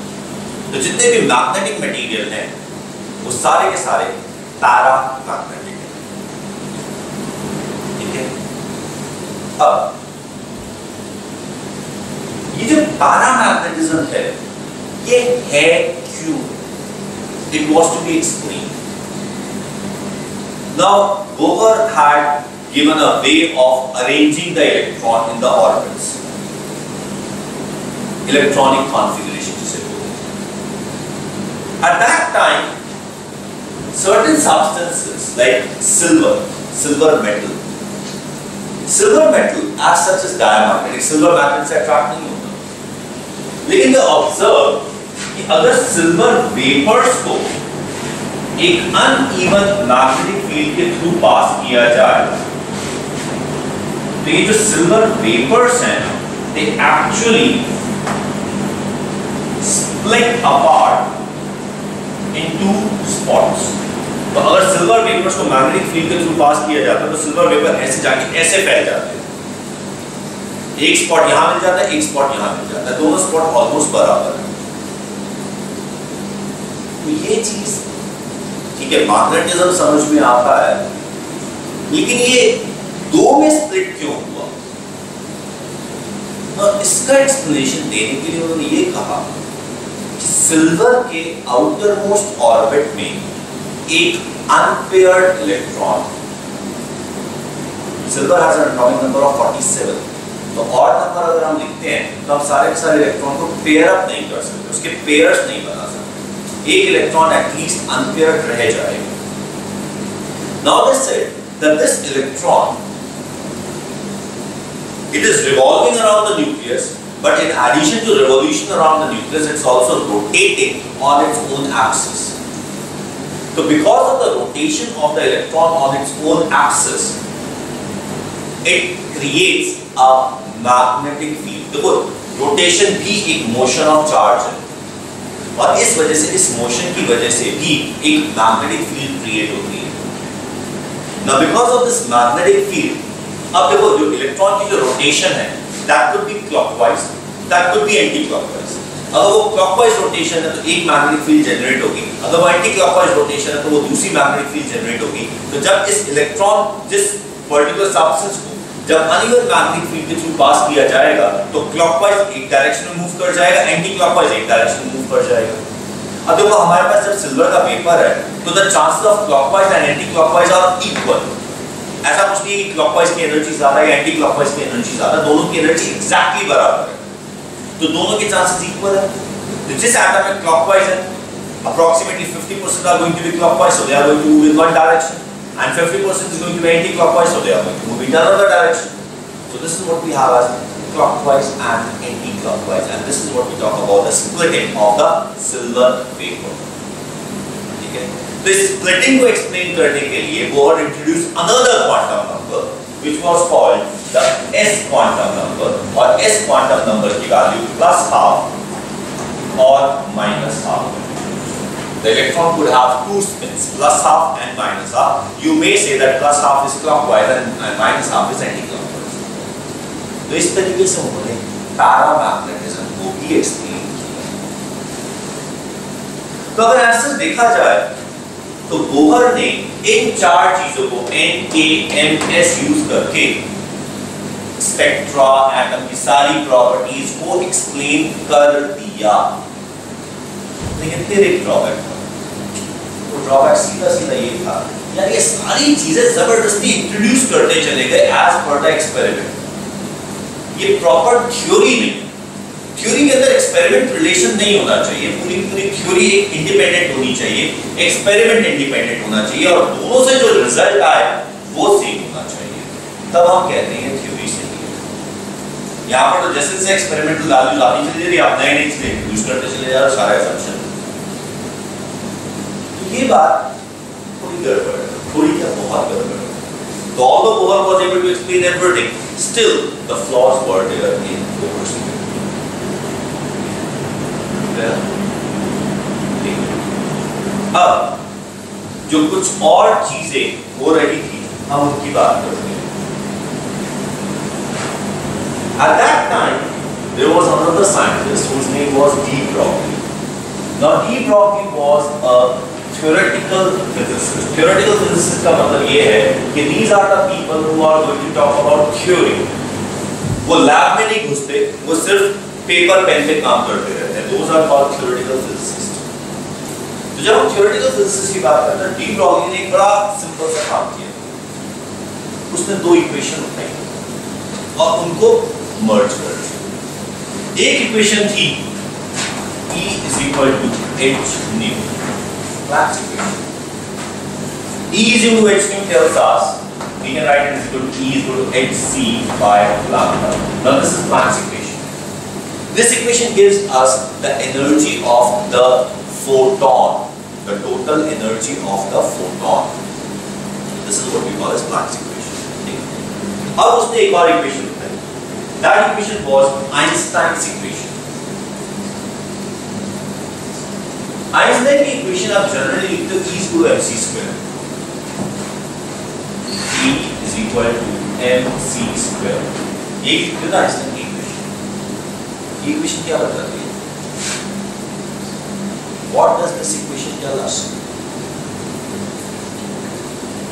तो जितने भी मैग्नेटिक मटेरियल हैं वो सारे के सारे पैरामैग्नेटिक हैं। ठीक है, अब ये जो पैरामैग्नेटिज्म है ये है क्यों? It was to be explained. Now Bohr had given a way of arranging the electron in the orbits, electronic configuration जिसे बोलते हैं। At that time certain substances like silver metal as such is diamagnetic, silver magnet से attract नहीं होता, लेकिन वे observe कि अगर silver vapours को एक अनइवन मैग्नेटिक फील्ड के थ्रू पास किया जाए तो ये जो सिल्वर वेपर्स हैं they actually split apart in two spots। तो अगर सिल्वर वेपर्स को मैग्नेटिक फील्ड के थ्रू पास किया जाता है तो सिल्वर वेपर ऐसे जाके ऐसे फैल जाते हैं, एक स्पॉट यहां मिल जाता है, एक स्पॉट यहां मिल जाता है, दोनों स्पॉट ऑलमोस्ट बराबर है। तो ये चीज ठीक है, मैग्नेटिज्म समझ में आता है, लेकिन ये दो में स्प्लिट क्यों हुआ? तो इसका एक्सप्लेनेशन देने के लिए उन्होंने ये कहा कि सिल्वर के आउटर मोस्ट ऑर्बिट में एक unpaired electron, silver has an atomic number of 47, तो ऑड नंबर अगर हम लिखते हैं तो हम सारे के सारे इलेक्ट्रॉन को पेयर अप नहीं कर सकते, उसके पेयर्स नहीं बना सकते, एक इलेक्ट्रॉन एटलीस्ट अनपेयर्ड रह जाएगा। Now they said that this electron it is revolving around the nucleus, but in addition to revolution around the nucleus it's also rotating on its own axis। So because of the rotation of the electron on its own axis it creates a magnetic field। देखो rotation भी एक motion of charge है और इस वजह से, इस motion की वजह से भी एक मैग्नेटिक फील्ड क्रिएट होती है। Now because of this magnetic field, अब देखो जो इलेक्ट्रॉन की जो रोटेशन है that could be clockwise, that could be anti-clockwise। अगर वो clockwise रोटेशन है तो एक मैग्नेटिक फील्ड जनरेट होगी, अगर वो anti-clockwise रोटेशन है तो वो दूसरी मैग्नेटिक फील्ड जनरेट होगी। तो जब इस इलेक्ट्रॉन जिस पर्टिकुलर सब्सटेंस को जब अनइवन मैग्नेटिक फील्ड के थ्रू पास किया जाएगा तो क्लॉकवाइज एक डायरेक्शन में मूव कर जाएगा, एंटी क्लॉकवाइज एक डायरेक्शन में मूव कर जाएगा। अब देखो हमारे पास जब सिल्वर का पेपर है तो the chances of clockwise and anti clockwise are equal. ऐसा कुछ नहीं कि क्लॉकवाइज की एनर्जी ज्यादा है या एंटी क्लॉकवाइज की एनर्जी ज्यादा, दोनों की एनर्जी एग्जैक्टली बराबर है, तो दोनों के चांसेस इक्वल है। तो जिस एटम में क्लॉकवाइज है approximately 50% are going to be clockwise, so they are going to move in one direction, and 50% is going to be anti-clockwise, so they are going to move in another direction. So this is what we have as clockwise and anti-clockwise, and this is what we talk about the splitting of the silver vapor. ठीक है? तो इस splitting को explain करने के लिए Bohr introduced another quantum number, which was called the S quantum number, और S quantum number की value +12 or -12. The electron could have two spins, +12 and -12. You may say that +12 is clockwise and -12 is anti-clockwise. तो इस तरीके से उन्होंने paramagnetism को भी explain किया। तो अगर ऐसे देखा जाए तो बोहर ने इन चार चीजों को N, K, M, S use करके स्पेक्ट्रा, एटम की सारी प्रॉपर्टीज को एक्सप्लेन कर दिया। लेकिन फिर एक ड्रॉबैक था। तो ड्रॉबैक सीधा ये था, यार ये सारी चीजें जबरदस्ती इंट्रोड्यूस करते चले गए एज पर द एक्सपेरिमेंट। ये प्रॉपर थ्योरी नहीं, थ्योरी के अंदर एक्सपेरिमेंट रिलेशन नहीं होना चाहिए, पूरी थ्योरी एक इंडिपेंडेंट होनी चाहिए, एक्सपेरिमेंट इंडिपेंडेंट होना चाहिए, और दोनों से जो रिजल्ट आए वो सेम होना चाहिए, तब हम कहते हैं थ्योरी से। यहाँ पर तो जैसे जैसे एक्सपेरिमेंटल वैल्यूज आती चली जा रही है, आप नए चीजें इंट्रोड्यूस करते चले जा रहे हो, सारा असम्पशन। तो ये बात थोड़ी गड़बड़ है, थोड़ी क्या बहुत गड़बड़ है। तो although Bohr was able to explain everything, still the flaws were there in Bohr's theory. अब जो कुछ और चीजें हो रही थी हम उनकी बात करते हैं। At that time, there was another scientist whose name was D. Broglie. Now, D. Broglie was a theoretical physicist. Theoretical physicist का मतलब ये है कि these are the people who are going to talk about theory. वो lab में नहीं घुसते, वो सिर्फ पेपर पेन पे काम करते रहते हैं। Those are called theoretical physicists. तो जब हम theoretical physicist की बात करते हैं, D. Broglie ने एक बड़ा सिंपल सा काम किया। उसने दो इक्वेशन उठाई और उनको मर्ज कर दिया। एक इक्वेशन थी E is equal to h nu, Planck's equation. E is equal to h nu tells us we can write it as equal to E is equal to hc by lambda. Now this is Planck's equation. This equation gives us the energy of the photon, the total energy of the photon. This is what we call as Planck's equation. अब उसने एक और equation That equation was Einstein's equation. Einstein की equation आप generally लिखते हो E is equal to mc square. E is equal to mc square. ये लिखते हो आइंस्टाइन की इक्वेशन। ये इक्वेशन क्या बताती है? What does this equation tell us?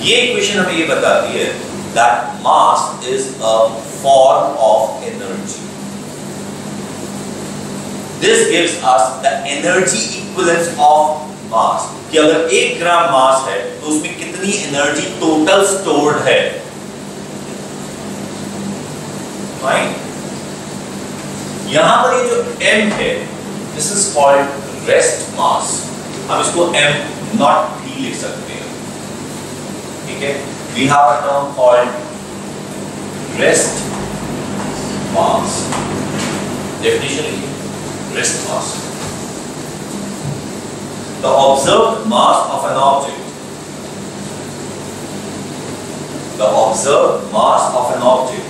ये इक्वेशन हमें ये बताती है that mass is a form of energy. This gives us the energy equivalence of mass. कि अगर 1 ग्राम मास है तो उसमें कितनी एनर्जी टोटल स्टोर्ड है। Fine. यहां पर ये जो m है, this is called rest mass. हम इसको m not भी लिख सकते हैं, ठीक है? We have a term called rest mass. Definition is rest mass. The observed mass of an object. The observed mass of an object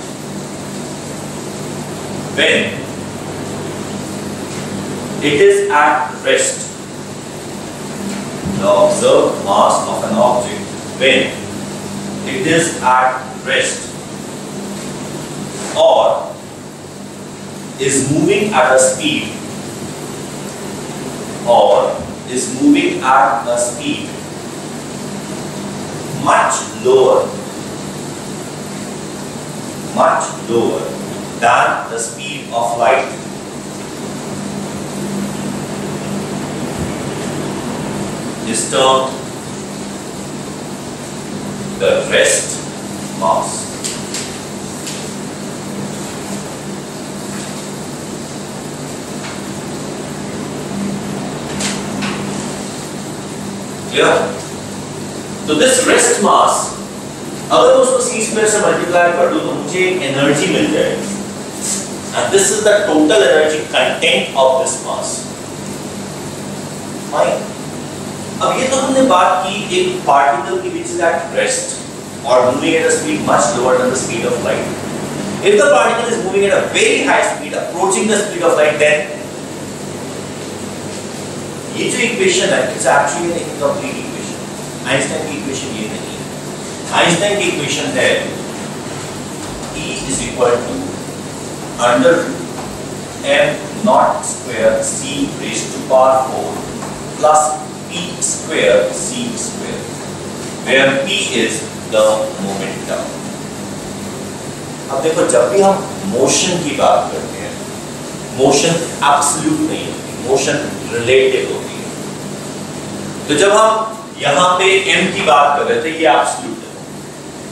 when it is at rest. The observed mass of an object when it is at rest or is moving at a speed much lower much lower than the speed of light. Is termed the rest mass. Clear? तो this rest mass अगर उसको c square से multiply कर दूं तो मुझे energy मिल जाएगी, and this is the total energy content of this mass. Fine. अब ये तो हमने बात की एक पार्टिकल की which is at rest or moving at a speed much lower than the speed of light. If the particle is moving at a very high speed, approaching the speed of light, then ये जो equation है it's actually an incomplete equation. Einstein की equation ये नहीं है। Einstein की equation है E is equal to under m naught square c raised to power 4 plus p square c square, where p is the momentum. अब देखो जब भी हम मोशन की बात करते हैं, मोशन एब्सोल्यूट नहीं होती, मोशन रिलेटिव होती है। तो जब हम यहाँ पे m की बात कर रहे थे ये एब्सोल्यूट है,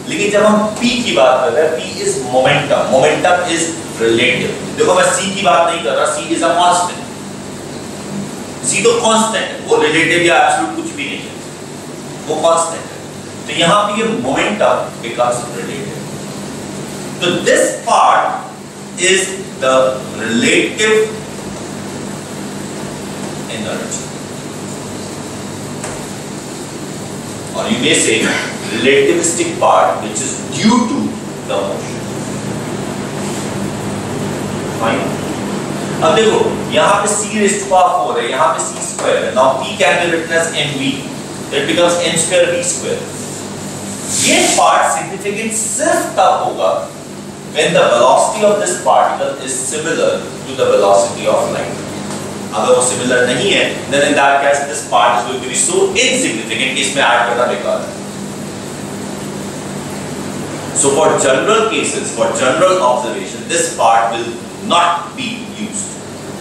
लेकिन जब हम p की बात कर रहे हैं, p is momentum, momentum is relative. देखो मैं c की बात नहीं कर रहा, c is a constant, c तो कांस्टेंट है, वो रिलेटिव या एब्सोल्यूट कुछ भी नहीं है, वो कांस्टेंट है। तो यहाँ पे ये मोमेंटम बिकम्स रिलेटिव। तो this part is the relative energy, or you may say relativistic part which is due to the motion. Fine. अब देखो यहाँ पे c raised to power 4 है, यहाँ पे c square है. Now p can be written as mv, that becomes m square v square. ये part significant सिर्फ तब होगा when the velocity of this particle is similar to the velocity of light. अगर वो सिमिलर नहीं है, then in that case this part is going to be so insignificant कि इसमें ऐड करना बेकार है. So for general cases, for general observation, this part will not be used.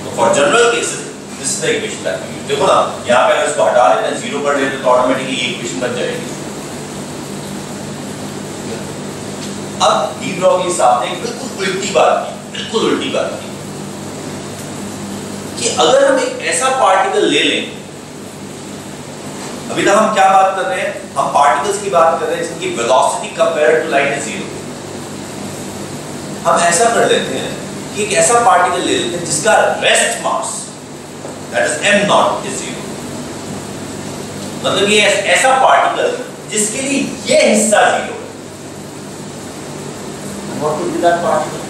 So for general cases, this is the equation that we use. देखो ना, यहाँ पे अगर इसको हटा देते हैं, जीरो कर देते तो ऑटोमेटिकली ये इक्वेशन बन जाएगी. अब डी ब्लॉक के हिसाब से बिल्कुल उल्टी बात की, बिल्कुल उल्टी बात की कि अगर हम एक ऐसा पार्टिकल ले लें, अभी तक हम क्या बात कर रहे हैं, हम पार्टिकल्स की बात कर रहे हैं जिनकी velocity compared to light is zero. हम ऐसा कर लेते हैं कि एक ऐसा पार्टिकल ले लेते हैं जिसका rest mass that is m not is zero. मतलब ये ऐसा पार्टिकल जिसके लिए ये हिस्सा जीरो है। What would be that particle?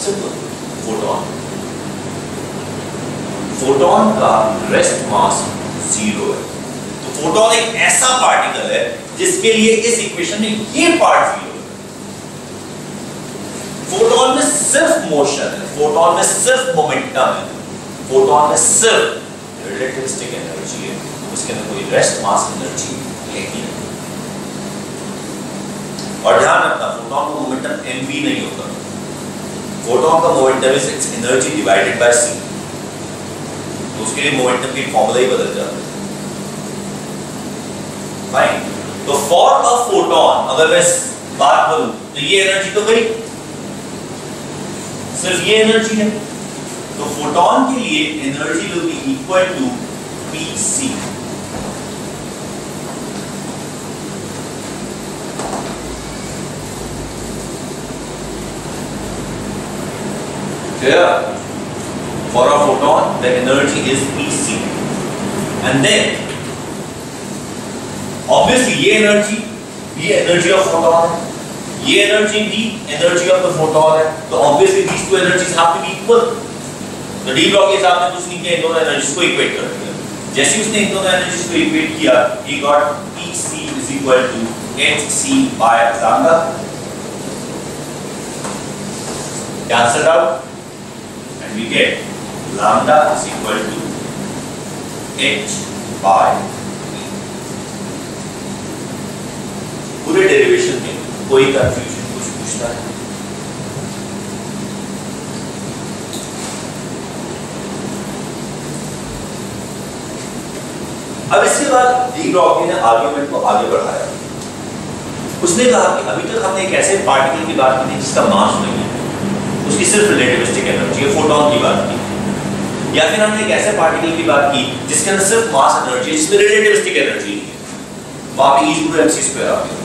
Simple, photon. Photon का रेस्ट मास जीरो है। तो फोटॉन एक ऐसा पार्टिकल है जिसके लिए इस इक्वेशन में ये पार्ट जीरो है। फोटॉन में सिर्फ मोशन है, फोटॉन में सिर्फ मोमेंटम है, फोटॉन में सिर्फ रिलेटिविस्टिक एनर्जी है, उसके अंदर कोई रेस्ट मास एनर्जी है ही नहीं। और ध्यान रखना, फोटॉन का मोमेंटम mv नहीं होता, फोटॉन का momentum is it's energy divided by c। उसके लिए मोमेंटम की फॉर्मूला ही बदल जाता है। फाइन। तो फॉर अ फोटॉन अगर मैं बात करूं तो ये एनर्जी तो गई, सिर्फ ये एनर्जी है। तो फोटॉन के लिए energy will be equal to pc। Clear? For a photon, the energy is pc, and then obviously ये energy भी energy of photon है, ये energy भी energy of the photon है, तो obviously these two energies have to be equal। तो D block के हिसाब से कुछ नहीं किया, इन दोनों एनर्जीज को इक्वेट कर दिया। जैसे उसने इन दोनों एनर्जीज को इक्वेट किया, he got pc is equal to hc by lambda, cancelled out, and we get lambda is equal to h by e। पूरे डेरिवेशन में कोई कंफ्यूजन कुछ पूछता है? डी ब्रॉगली ने आर्गुमेंट को आगे बढ़ाया। उसने कहा कि अभी तक हमने एक ऐसे पार्टिकल की बात की थी जिसका मास नहीं है, उसकी सिर्फ रिलेटिविस्टिक एनर्जी है, फोटॉन की बात की, या फिर हमने एक ऐसे पार्टिकल की बात की जिसके अंदर सिर्फ मास एनर्जी है, जिसमें रिलेटिविस्टिक एनर्जी नहीं है, वहां पे E = mc² आ गया।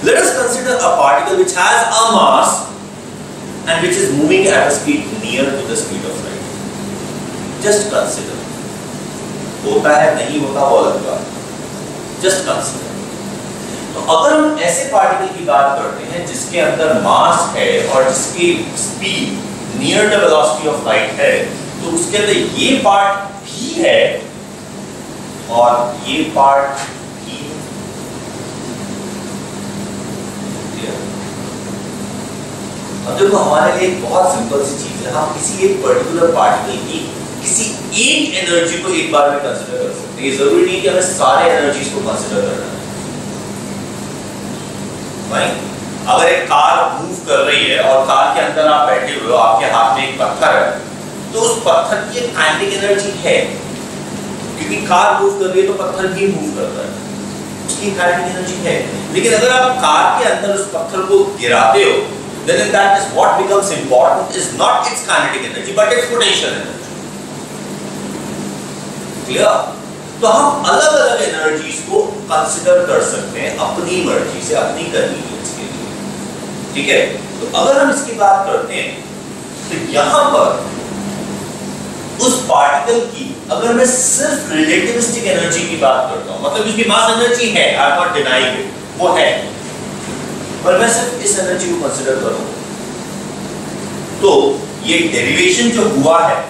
Let us consider a particle which has a mass and which is moving at a speed near to the speed of light. Just consider. होता है नहीं होता वो अलग बात, just consider. तो अगर हम ऐसे पार्टिकल की बात करते हैं जिसके अंदर मास है और जिसकी speed near the velocity of light है, तो उसके अंदर ये पार्ट भी है और ये पार्ट भी है। अब देखो हमारे लिए एक बहुत सिंपल सी चीज है, हम किसी एक पर्टिकुलर पार्टिकल की किसी एक एनर्जी को एक बार में कंसीडर कर सकते हैं। ये जरूरी नहीं कि हमें सारे एनर्जीज को कंसीडर करना है। अगर एक कार मूव कर रही है और कार के अंदर आप बैठे हुए हो, आपके हाथ में एक पत्थर है, तो उस पत्थर की एक काइनेटिक एनर्जी है, क्योंकि कार मूव कर रही है तो पत्थर भी मूव करता है, उसकी काइनेटिक एनर्जी है। लेकिन अगर आप कार के अंदर उस पत्थर को गिराते हो, then in that is what becomes important is not its kinetic energy but its potential energy. Clear? तो हम अलग अलग एनर्जीज को कंसिडर कर सकते हैं अपनी मर्जी से, अपनी कन्वीनियंस के लिए, ठीक है? तो अगर हम इसकी बात करते हैं तो यहां पर उस पार्टिकल की अगर मैं सिर्फ रिलेटिविस्टिक एनर्जी की बात करता हूं, मतलब उसकी मास एनर्जी है, I am not denying it, वो है, पर मैं सिर्फ इस एनर्जी को कंसिडर करूं तो ये डेरिवेशन जो हुआ है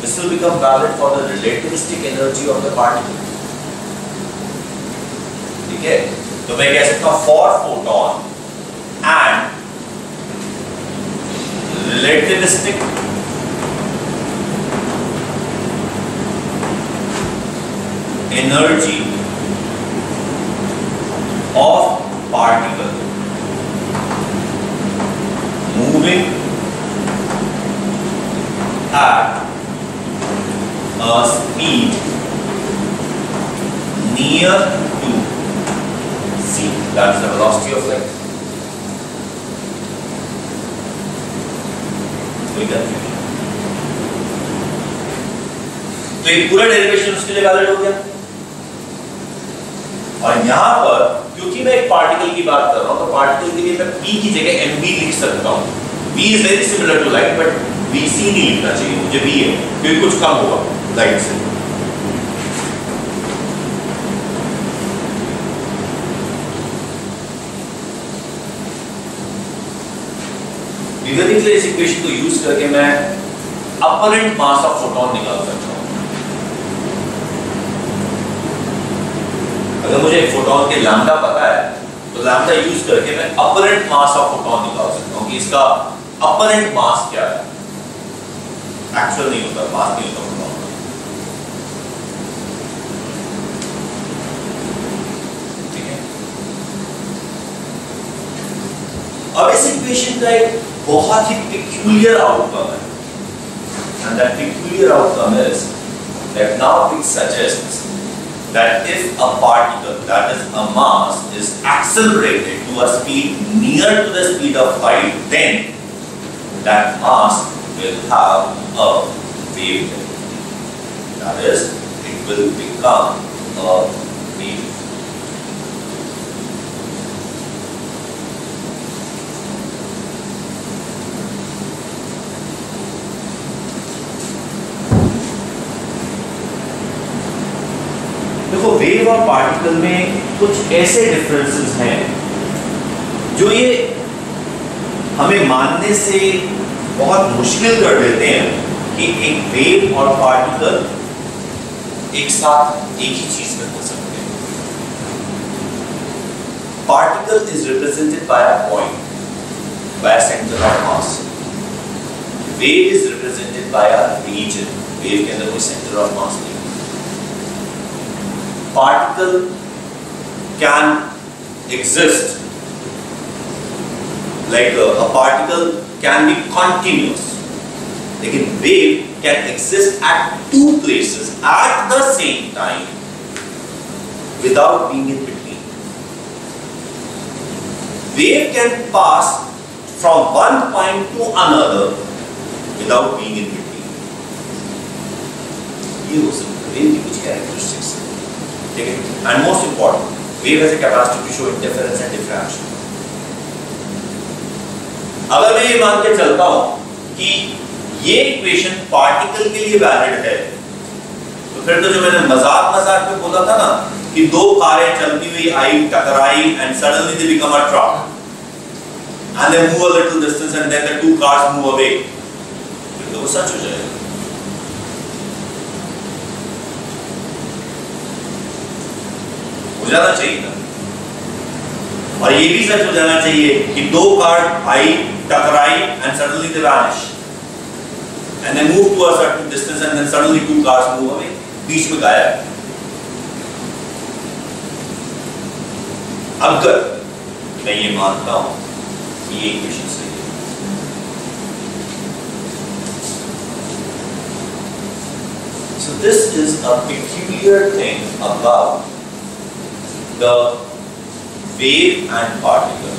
this will become valid for the relativistic energy of the particle. ठीक है? तो मैं कह सकता हूं for photon and relativistic energy of particle moving at a speed near to c, that's the velocity of light. कोई कंफ्यूजन? तो ये पूरा डेरिवेशन उसके लिए वैलिड हो गया। और यहां पर क्योंकि मैं एक पार्टिकल की बात कर रहा हूं, तो पार्टिकल के लिए मैं p की जगह mv लिख सकता हूं। v is very similar to light, but vc नहीं लिखना चाहिए, मुझे v है क्योंकि कुछ कम होगा लाइट से। विगतिक इस इक्वेशन को यूज करके मैं अपरेंट मास ऑफ फोटोन निकाल सकता हूं। अगर मुझे एक फोटोन के लैम्डा पता है तो लैम्डा यूज करके मैं अपरेंट मास ऑफ फोटोन निकाल सकता हूं कि इसका अपरेंट मास क्या है। एक्चुअल नहीं होता, मास नहीं होता फोटोन का, ठीक है? अब इस इक्वेशन का एक बहुत ही peculiar outcome है, and that peculiar outcome is that now it suggests that if a particle, that is a mass, is accelerated to a speed near to the speed of light, then that mass will have a wavelength. That is, it will become a wave. देखो wave और particle में कुछ ऐसे differences हैं जो ये हमें मानने से बहुत मुश्किल कर देते हैं कि एक वेव और पार्टिकल एक साथ एक ही चीज में हो सकते हैं। Particle is represented by a point, by a centre of mass. Wave is represented by a region, wave के अंदर कोई सेंटर ऑफ मास नहीं। Particle can exist like a particle can be continuous, लेकिन wave can exist at two places at the same time without being in between. Wave can pass from one point to another without being in between. ये हो सकता है wave की कुछ characteristics है, ठीक है? And most important, wave has a capacity to show interference and diffraction. अगर मैं ये मान के चलता हूं कि ये इक्वेशन पार्टिकल के लिए वैलिड है, तो फिर तो जो मैंने मजाक में बोला था ना कि दो कारें चलती हुई आई, टकराई, and suddenly they become a truck, and they move a little distance, and then the two cars move away, फिर तो वो सच हो जाएगा. हो जाना चाहिए ना. और ये भी सच हो जाना चाहिए कि दो कार आई, टकराई, and suddenly they vanish, and they move to a certain distance, and then suddenly two cars move away. बीच में गायब. अगर मैं ये मानता हूं कि ये इक्वेशन सही है, so this is a peculiar thing about the wave and particle.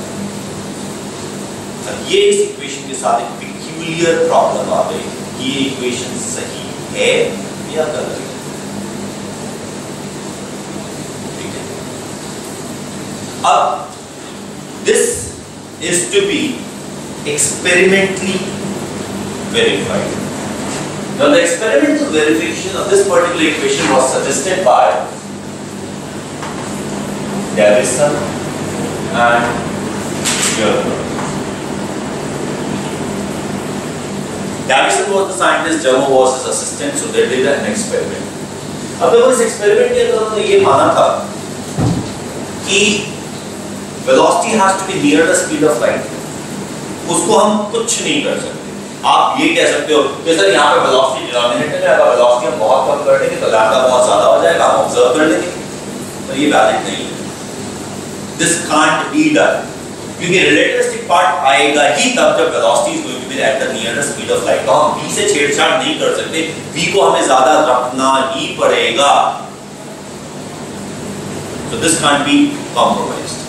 अब ये इस इक्वेशन के साथ एक peculiar प्रॉब्लम आ गई कि ये इक्वेशन सही है या गलत है. ठीक है. अब this is to be experimentally verified. Now the experimental verification of this particular equation was suggested by Davison and Germer. Davison was the scientist, Germer was his assistant, so they did an experiment. अब देखो इस experiment के अंदर उन्होंने ये माना था कि velocity has to be near the speed of light. उसको हम कुछ नहीं कर सकते. आप ये कह सकते हो कि सर यहाँ पे velocity डिनोमिनेटर है, अगर velocity हम बहुत कम कर देंगे तो लैम्डा बहुत ज़्यादा हो जाएगा, हम ऑब्जर्व कर लेंगे, पर ये वैलिड नहीं है. This can't be done. क्योंकि relativistic part आएगा ही तब जब velocity is going to be at the near the speed of light. तो हम v से छेड़छाड़ नहीं कर सकते, v को हमें ज़्यादा रखना ही पड़ेगा. So this can't be compromised.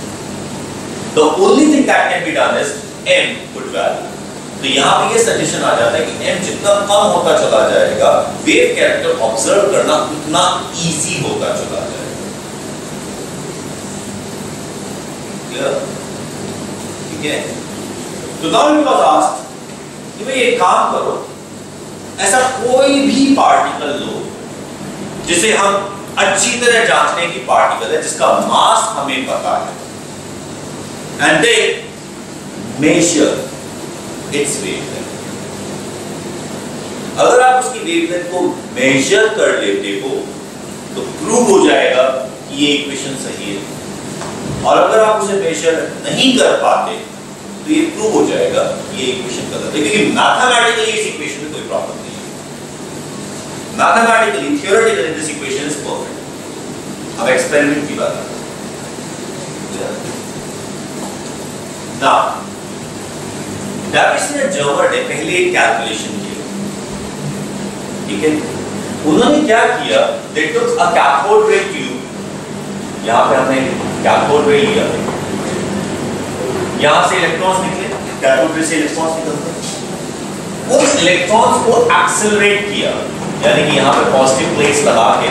The only thing that can be done is m put value. तो यहाँ पे ये सजेशन आ जाता है कि m जितना कम होता चला जाएगा, वेव कैरेक्टर ऑब्जर्व करना उतना इजी होता चला जाएगा. ठीक है. तो now it was asked कि भाई एक काम करो, ऐसा कोई भी पार्टिकल लो जिसे हम अच्छी तरह जांचने की पार्टिकल है, जिसका मास हमें पता है, and they measure its wavelength. अगर आप उसकी वेवलेंथ को मेजर कर लेते हो तो प्रूव हो जाएगा कि ये इक्वेशन सही है, और अगर आप उसे मेजर नहीं कर पाते तो ये प्रूव हो जाएगा कि ये इक्वेशन गलत है. क्योंकि मैथमेटिकली इस इक्वेशन में कोई प्रॉब्लम नहीं है. Mathematically, theoretically this equation is perfect. अब एक्सपेरिमेंट की बात है. Now, Davison और Germer ने पहले एक कैलकुलेशन की. ठीक है. उन्होंने क्या किया? They took a cathode ray tube. यहाँ पे हमने कैथोड रे लिया, यहाँ से इलेक्ट्रॉन्स निकले, कैथोड रे से इलेक्ट्रॉन्स निकलते. उन इलेक्ट्रॉन्स को एक्सेलरेट किया, यानी कि यहाँ पे पॉजिटिव प्लेट्स लगा के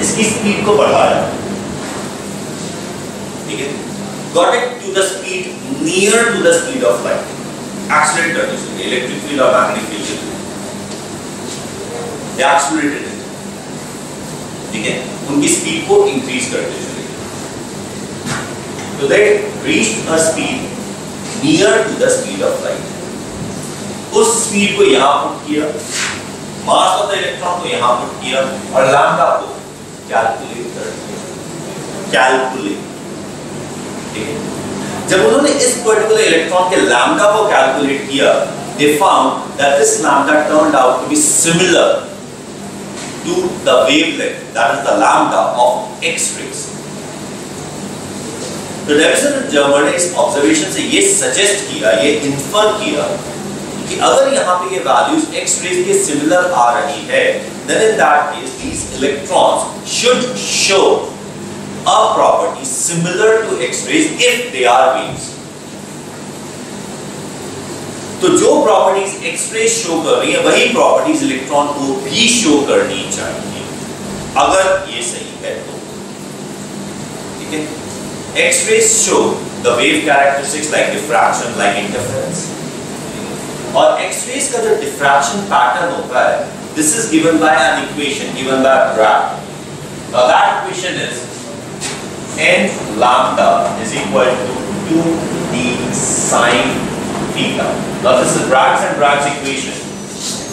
इसकी स्पीड को बढ़ाया. ठीक है. Got it to the speed near to the speed of light. Accelerate करने से इलेक्ट्रिक फील्ड और magnetic field they accelerated it. ठीक है. उनकी स्पीड को इंक्रीज करते चले. So they reached a speed near to the speed of light. उस स्पीड को यहाँ पुट किया, मास ऑफ द इलेक्ट्रॉन को यहाँ पुट किया, और लैम्डा को कैलकुलेट कर दिया. कैलकुलेट. ठीक है. जब उन्होंने इस पर्टिकुलर इलेक्ट्रॉन के लैम्डा को कैलकुलेट किया, they found that this lambda turned out to be similar to the wavelength, that is the lambda of X-rays. तो Davison और Germer ने इस ऑब्जर्वेशन से ये सजेस्ट किया, ये इन्फर किया कि अगर यहाँ पे ये वैल्यूज X-rays के सिमिलर आ रही है, then in that case these electrons should show a property similar to X-rays if they are waves. तो जो प्रॉपर्टीज एक्स-रे शो कर रही है वही प्रॉपर्टीज इलेक्ट्रॉन को भी शो करनी चाहिए, अगर ये सही है तो। ठीक है, X-rays show the wave characteristics like diffraction, like interference. और एक्स-रेज का जो डिफ्रैक्शन पैटर्न होता है, this is given by an equation given by Bragg. Now that equation is n lambda is equal to 2d sin theta. Now this is Bragg's and Bragg's equation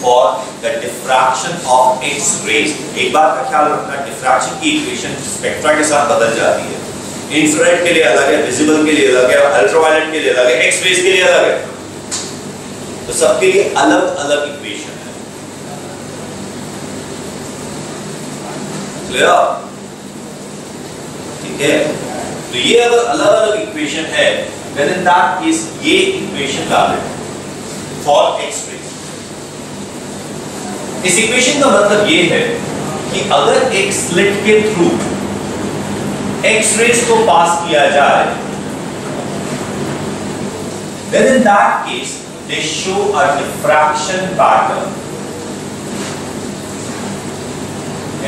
for the diffraction of X-rays. एक बात का ख्याल रखना, diffraction की equation spectra के साथ बदल जाती है। इंफ्रारेड के लिए अलग है, विजिबल के लिए अलग है, अल्ट्रावायलेट के लिए अलग है, एक्स-रेज के लिए अलग है। तो सबके लिए अलग अलग इक्वेशन है। क्लियर? ठीक है, तो ये अगर अलग अलग इक्वेशन है, then in that case ये इक्वेशन वैलिड for X-rays। इस इक्वेशन का मतलब ये है कि अगर एक स्लिट के थ्रू X-rays को पास किया जाए, then in that case they show a diffraction pattern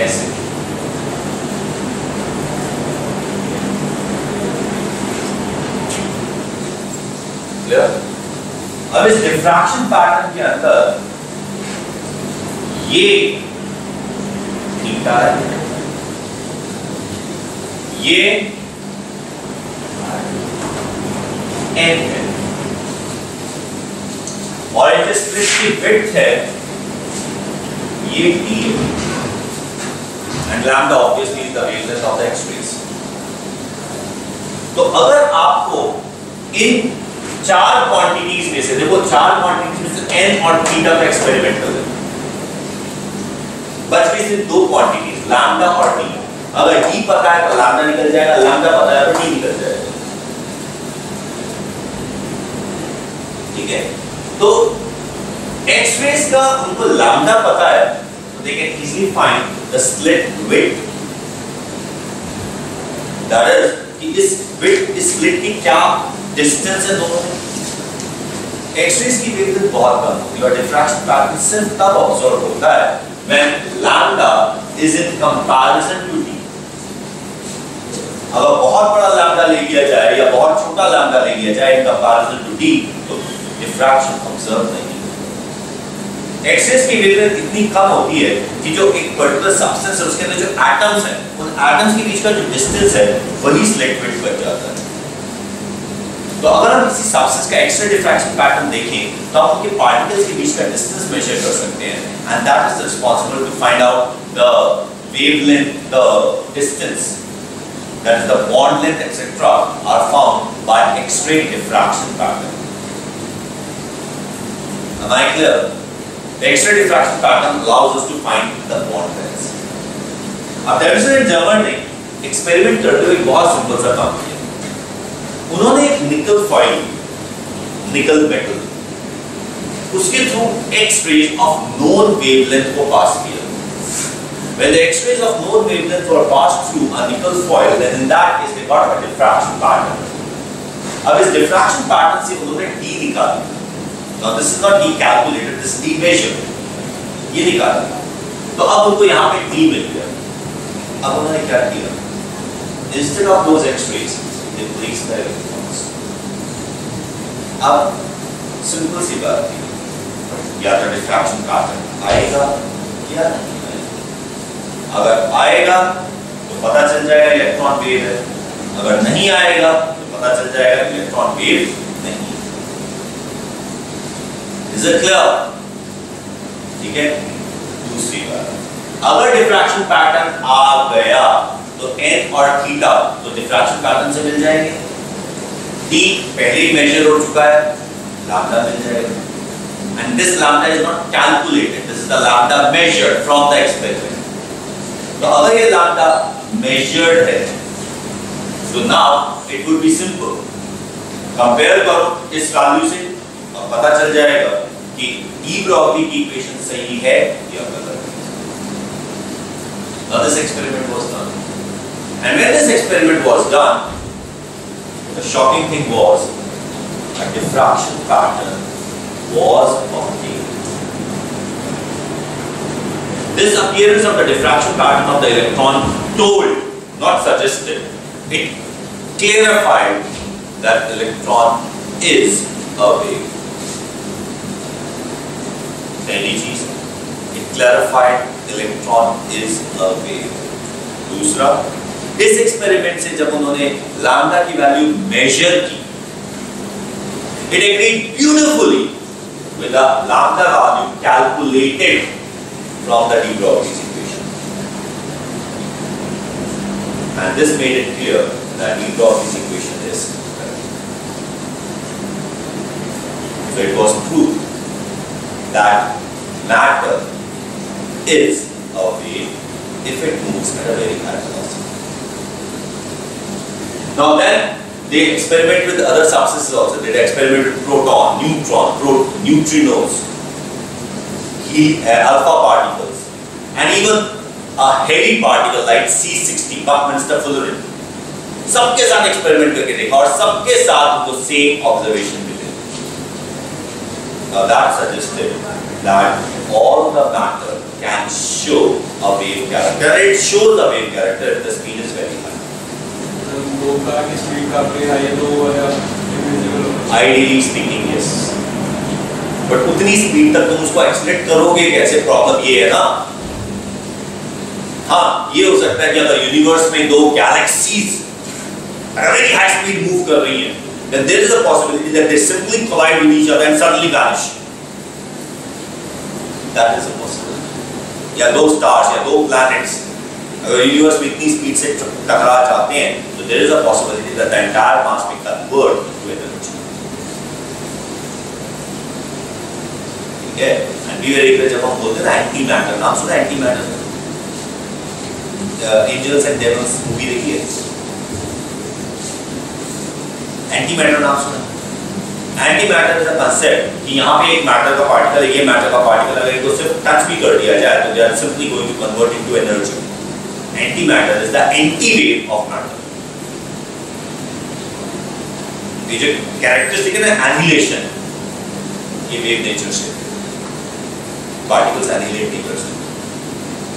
ऐसे। अब इस डिफ्रैक्शन पैटर्न के अंदर ये थीटा है, ये n है, और ये स्लिट की विड्थ है, ये d है, and lambda obviously is the wavelength of the X-rays. तो अगर आपको इन चार क्वांटिटीज में से, देखो चार क्वांटिटीज में से n और थीटा का एक्सपेरिमेंट कर लेते, बच गई सिर्फ दो क्वांटिटीज, लैम्डा और d। अगर d पता है तो लैम्डा निकल जाएगा, लैम्डा पता है तो d निकल जाएगा। ठीक है, तो एक्स-रेज का उनको लैम्डा पता है तो they can easily find the slit width, that is कि इस विड्थ, इस स्लिट की क्या डिस्टेंस है दोनों में। एक्स-रेज की वेवलेंथ बहुत कम होती है और डिफ्रैक्शन पैटर्न सिर्फ तब ऑब्जर्व होता है when lambda is in comparison to d। अगर बहुत बड़ा लैम्डा ले लिया जाए या बहुत छोटा लैम्डा ले लिया जाए इन कंपैरिजन टू d, तो डिफ्रैक्शन ऑब्जर्व नहीं है। एक्स-रेज की वेवलेंथ इतनी कम होती है कि जो एक पर्टिकुलर सब्सटेंस है उसके अंदर जो एटम्स हैं, उन एटम्स के बीच का जो डिस्टेंस है वही स्लिट विड्थ बन जाता है। तो अगर हम किसी सब्सटेंस का एक्स-रे डिफ्रैक्शन पैटर्न देखें तो हम उनके पार्टिकल्स के बीच का डिस्टेंस मेजर कर सकते हैं, and that is responsible to find out the wavelength, the distance, that is the bond length etcetera are found by X-ray diffraction pattern. Am I clear? The X-ray diffraction pattern allows us to find the bond lengths. अब deviation and German ने experiment करते हुए बहुत simple सा काम किया। उन्होंने एक निकल फॉइल, निकल मेटल, उसके through X-rays of known wavelength को पास किया। When the X-rays of known wavelength were passed through a nickel foil, then in that case they got a diffraction pattern. अब इस diffraction pattern से उन्होंने D निकाला। Now this is not D calculated, this is D measured. ये निकाला। तो अब उनको यहाँ पे D मिल गया। अब उन्होंने क्या किया? Instead of those X-rays, they placed the electrons. अब सिंपल सी बात है, या तो diffraction pattern आएगा या नहीं आएगा। अगर आएगा तो पता चल जाएगा इलेक्ट्रॉन वेव है, अगर नहीं आएगा तो पता चल जाएगा कि इलेक्ट्रॉन वेव नहीं। Is it clear? ठीक है। दूसरी बात, अगर डिफ्रैक्शन पैटर्न आ गया तो n और थीटा तो डिफ्रैक्शन पैटर्न से मिल जाएंगे। d पहले ही मेजर हो चुका है, लैम्डा मिल जाएगा। And this lambda is not calculated. This is the lambda measured from the experiment. तो अगर ये lambda measured है, so now it would be simple. Compare करो इस वैल्यू से और पता चल जाएगा कि डी ब्रॉगली की इक्वेशन सही है या गलत है। Now this experiment was done And when this experiment was done, the shocking thing was a diffraction pattern was obtained. This appearance of the diffraction pattern of the electron told, not suggested, it clarified that the electron is a wave. पहली चीज, it clarified electron is a wave. दूसरा, इस experiment से जब उन्होंने lambda की value major की, it agreed beautifully with the lambda value calculated from the de Broglie's equation. And this made it clear that de Broglie's equation is correct. So it was proved that matter is a wave if it moves at a very high velocity. Now then, they experiment with other substances also. They experiment with proton, neutron, neutrinos, alpha particles, and even a heavy particle like C60, Buckminster Fullerene. सबके साथ experiment करके देखा और सबके साथ उनको same observation मिले. Now that suggested that all the matter can show a wave character. It shows a wave character if the speed is very high. Ideally speaking, yes. But उतनी स्पीड तक तुम उसको एक्सलेट करोगे कैसे? प्रॉब्लम ये है ना. हाँ, ये हो सकता है कि अगर यूनिवर्स में दो galaxies at a very high speed move कर रही हैं, then there is a possibility that they simply collide with each other and suddenly vanish. That is a possibility. या दो stars या दो planets अगर यूनिवर्स में इतनी स्पीड से टकरा जाते हैं, तो there is a possibility that the entire mass may convert into energy. ठीक है? And be very clear, जब हम बोलते हैं ना एंटी मैटर, नाम सुना anti matter? Angels and devils movie देखी है? एंटी मैटर नाम सुना? Anti matter is a concept कि यहाँ पे एक मैटर का पार्टिकल है, ये मैटर का पार्टिकल अगर इनको सिर्फ टच भी कर दिया जाए तो they are simply going to convert into energy. Anti matter is the anti wave of matter. ये जो कैरेक्टरिस्टिक है ना एनिहिलेशन, ये वेव नेचर से पार्टिकल्स एनिहिलेट नहीं कर सकते.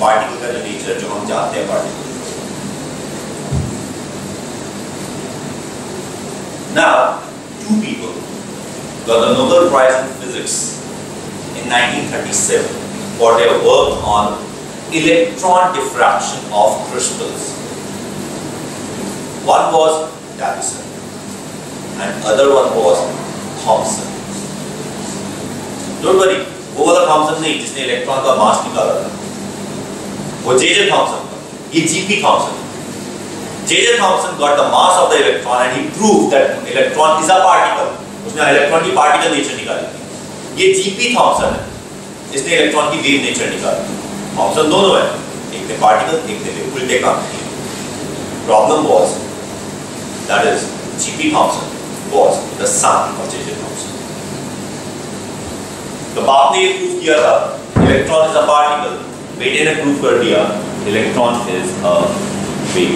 पार्टिकल का जो नेचर जो हम जानते हैं particle. Now, two people got the Nobel Prize in Physics in 1937 for their work on electron diffraction of crystals. One was Davison and other one was Thomson. Don't worry, वो वाला Thompson नहीं जिसने electron का मास निकाला था, वो जे Thomson था. ये GP Thomson. J.J. Thomson got the mass of the electron and he proved that electron is a particle. उसने इलेक्ट्रॉन की पार्टिकल नेचर निकाली थी. ये G.P. थॉमसन है जिसने इलेक्ट्रॉन की वेव नेचर निकाली. थॉमसन दोनों है, एक ने पार्टिकल एक ने वेव, उल्टे काम किए. Problem was that is G.P. Thomson was the son of J.J. Thomson. तो बाप ने ये प्रूव किया था इलेक्ट्रॉन इज अ पार्टिकल, बेटे ने प्रूव कर दिया इलेक्ट्रॉन इज अ वेव.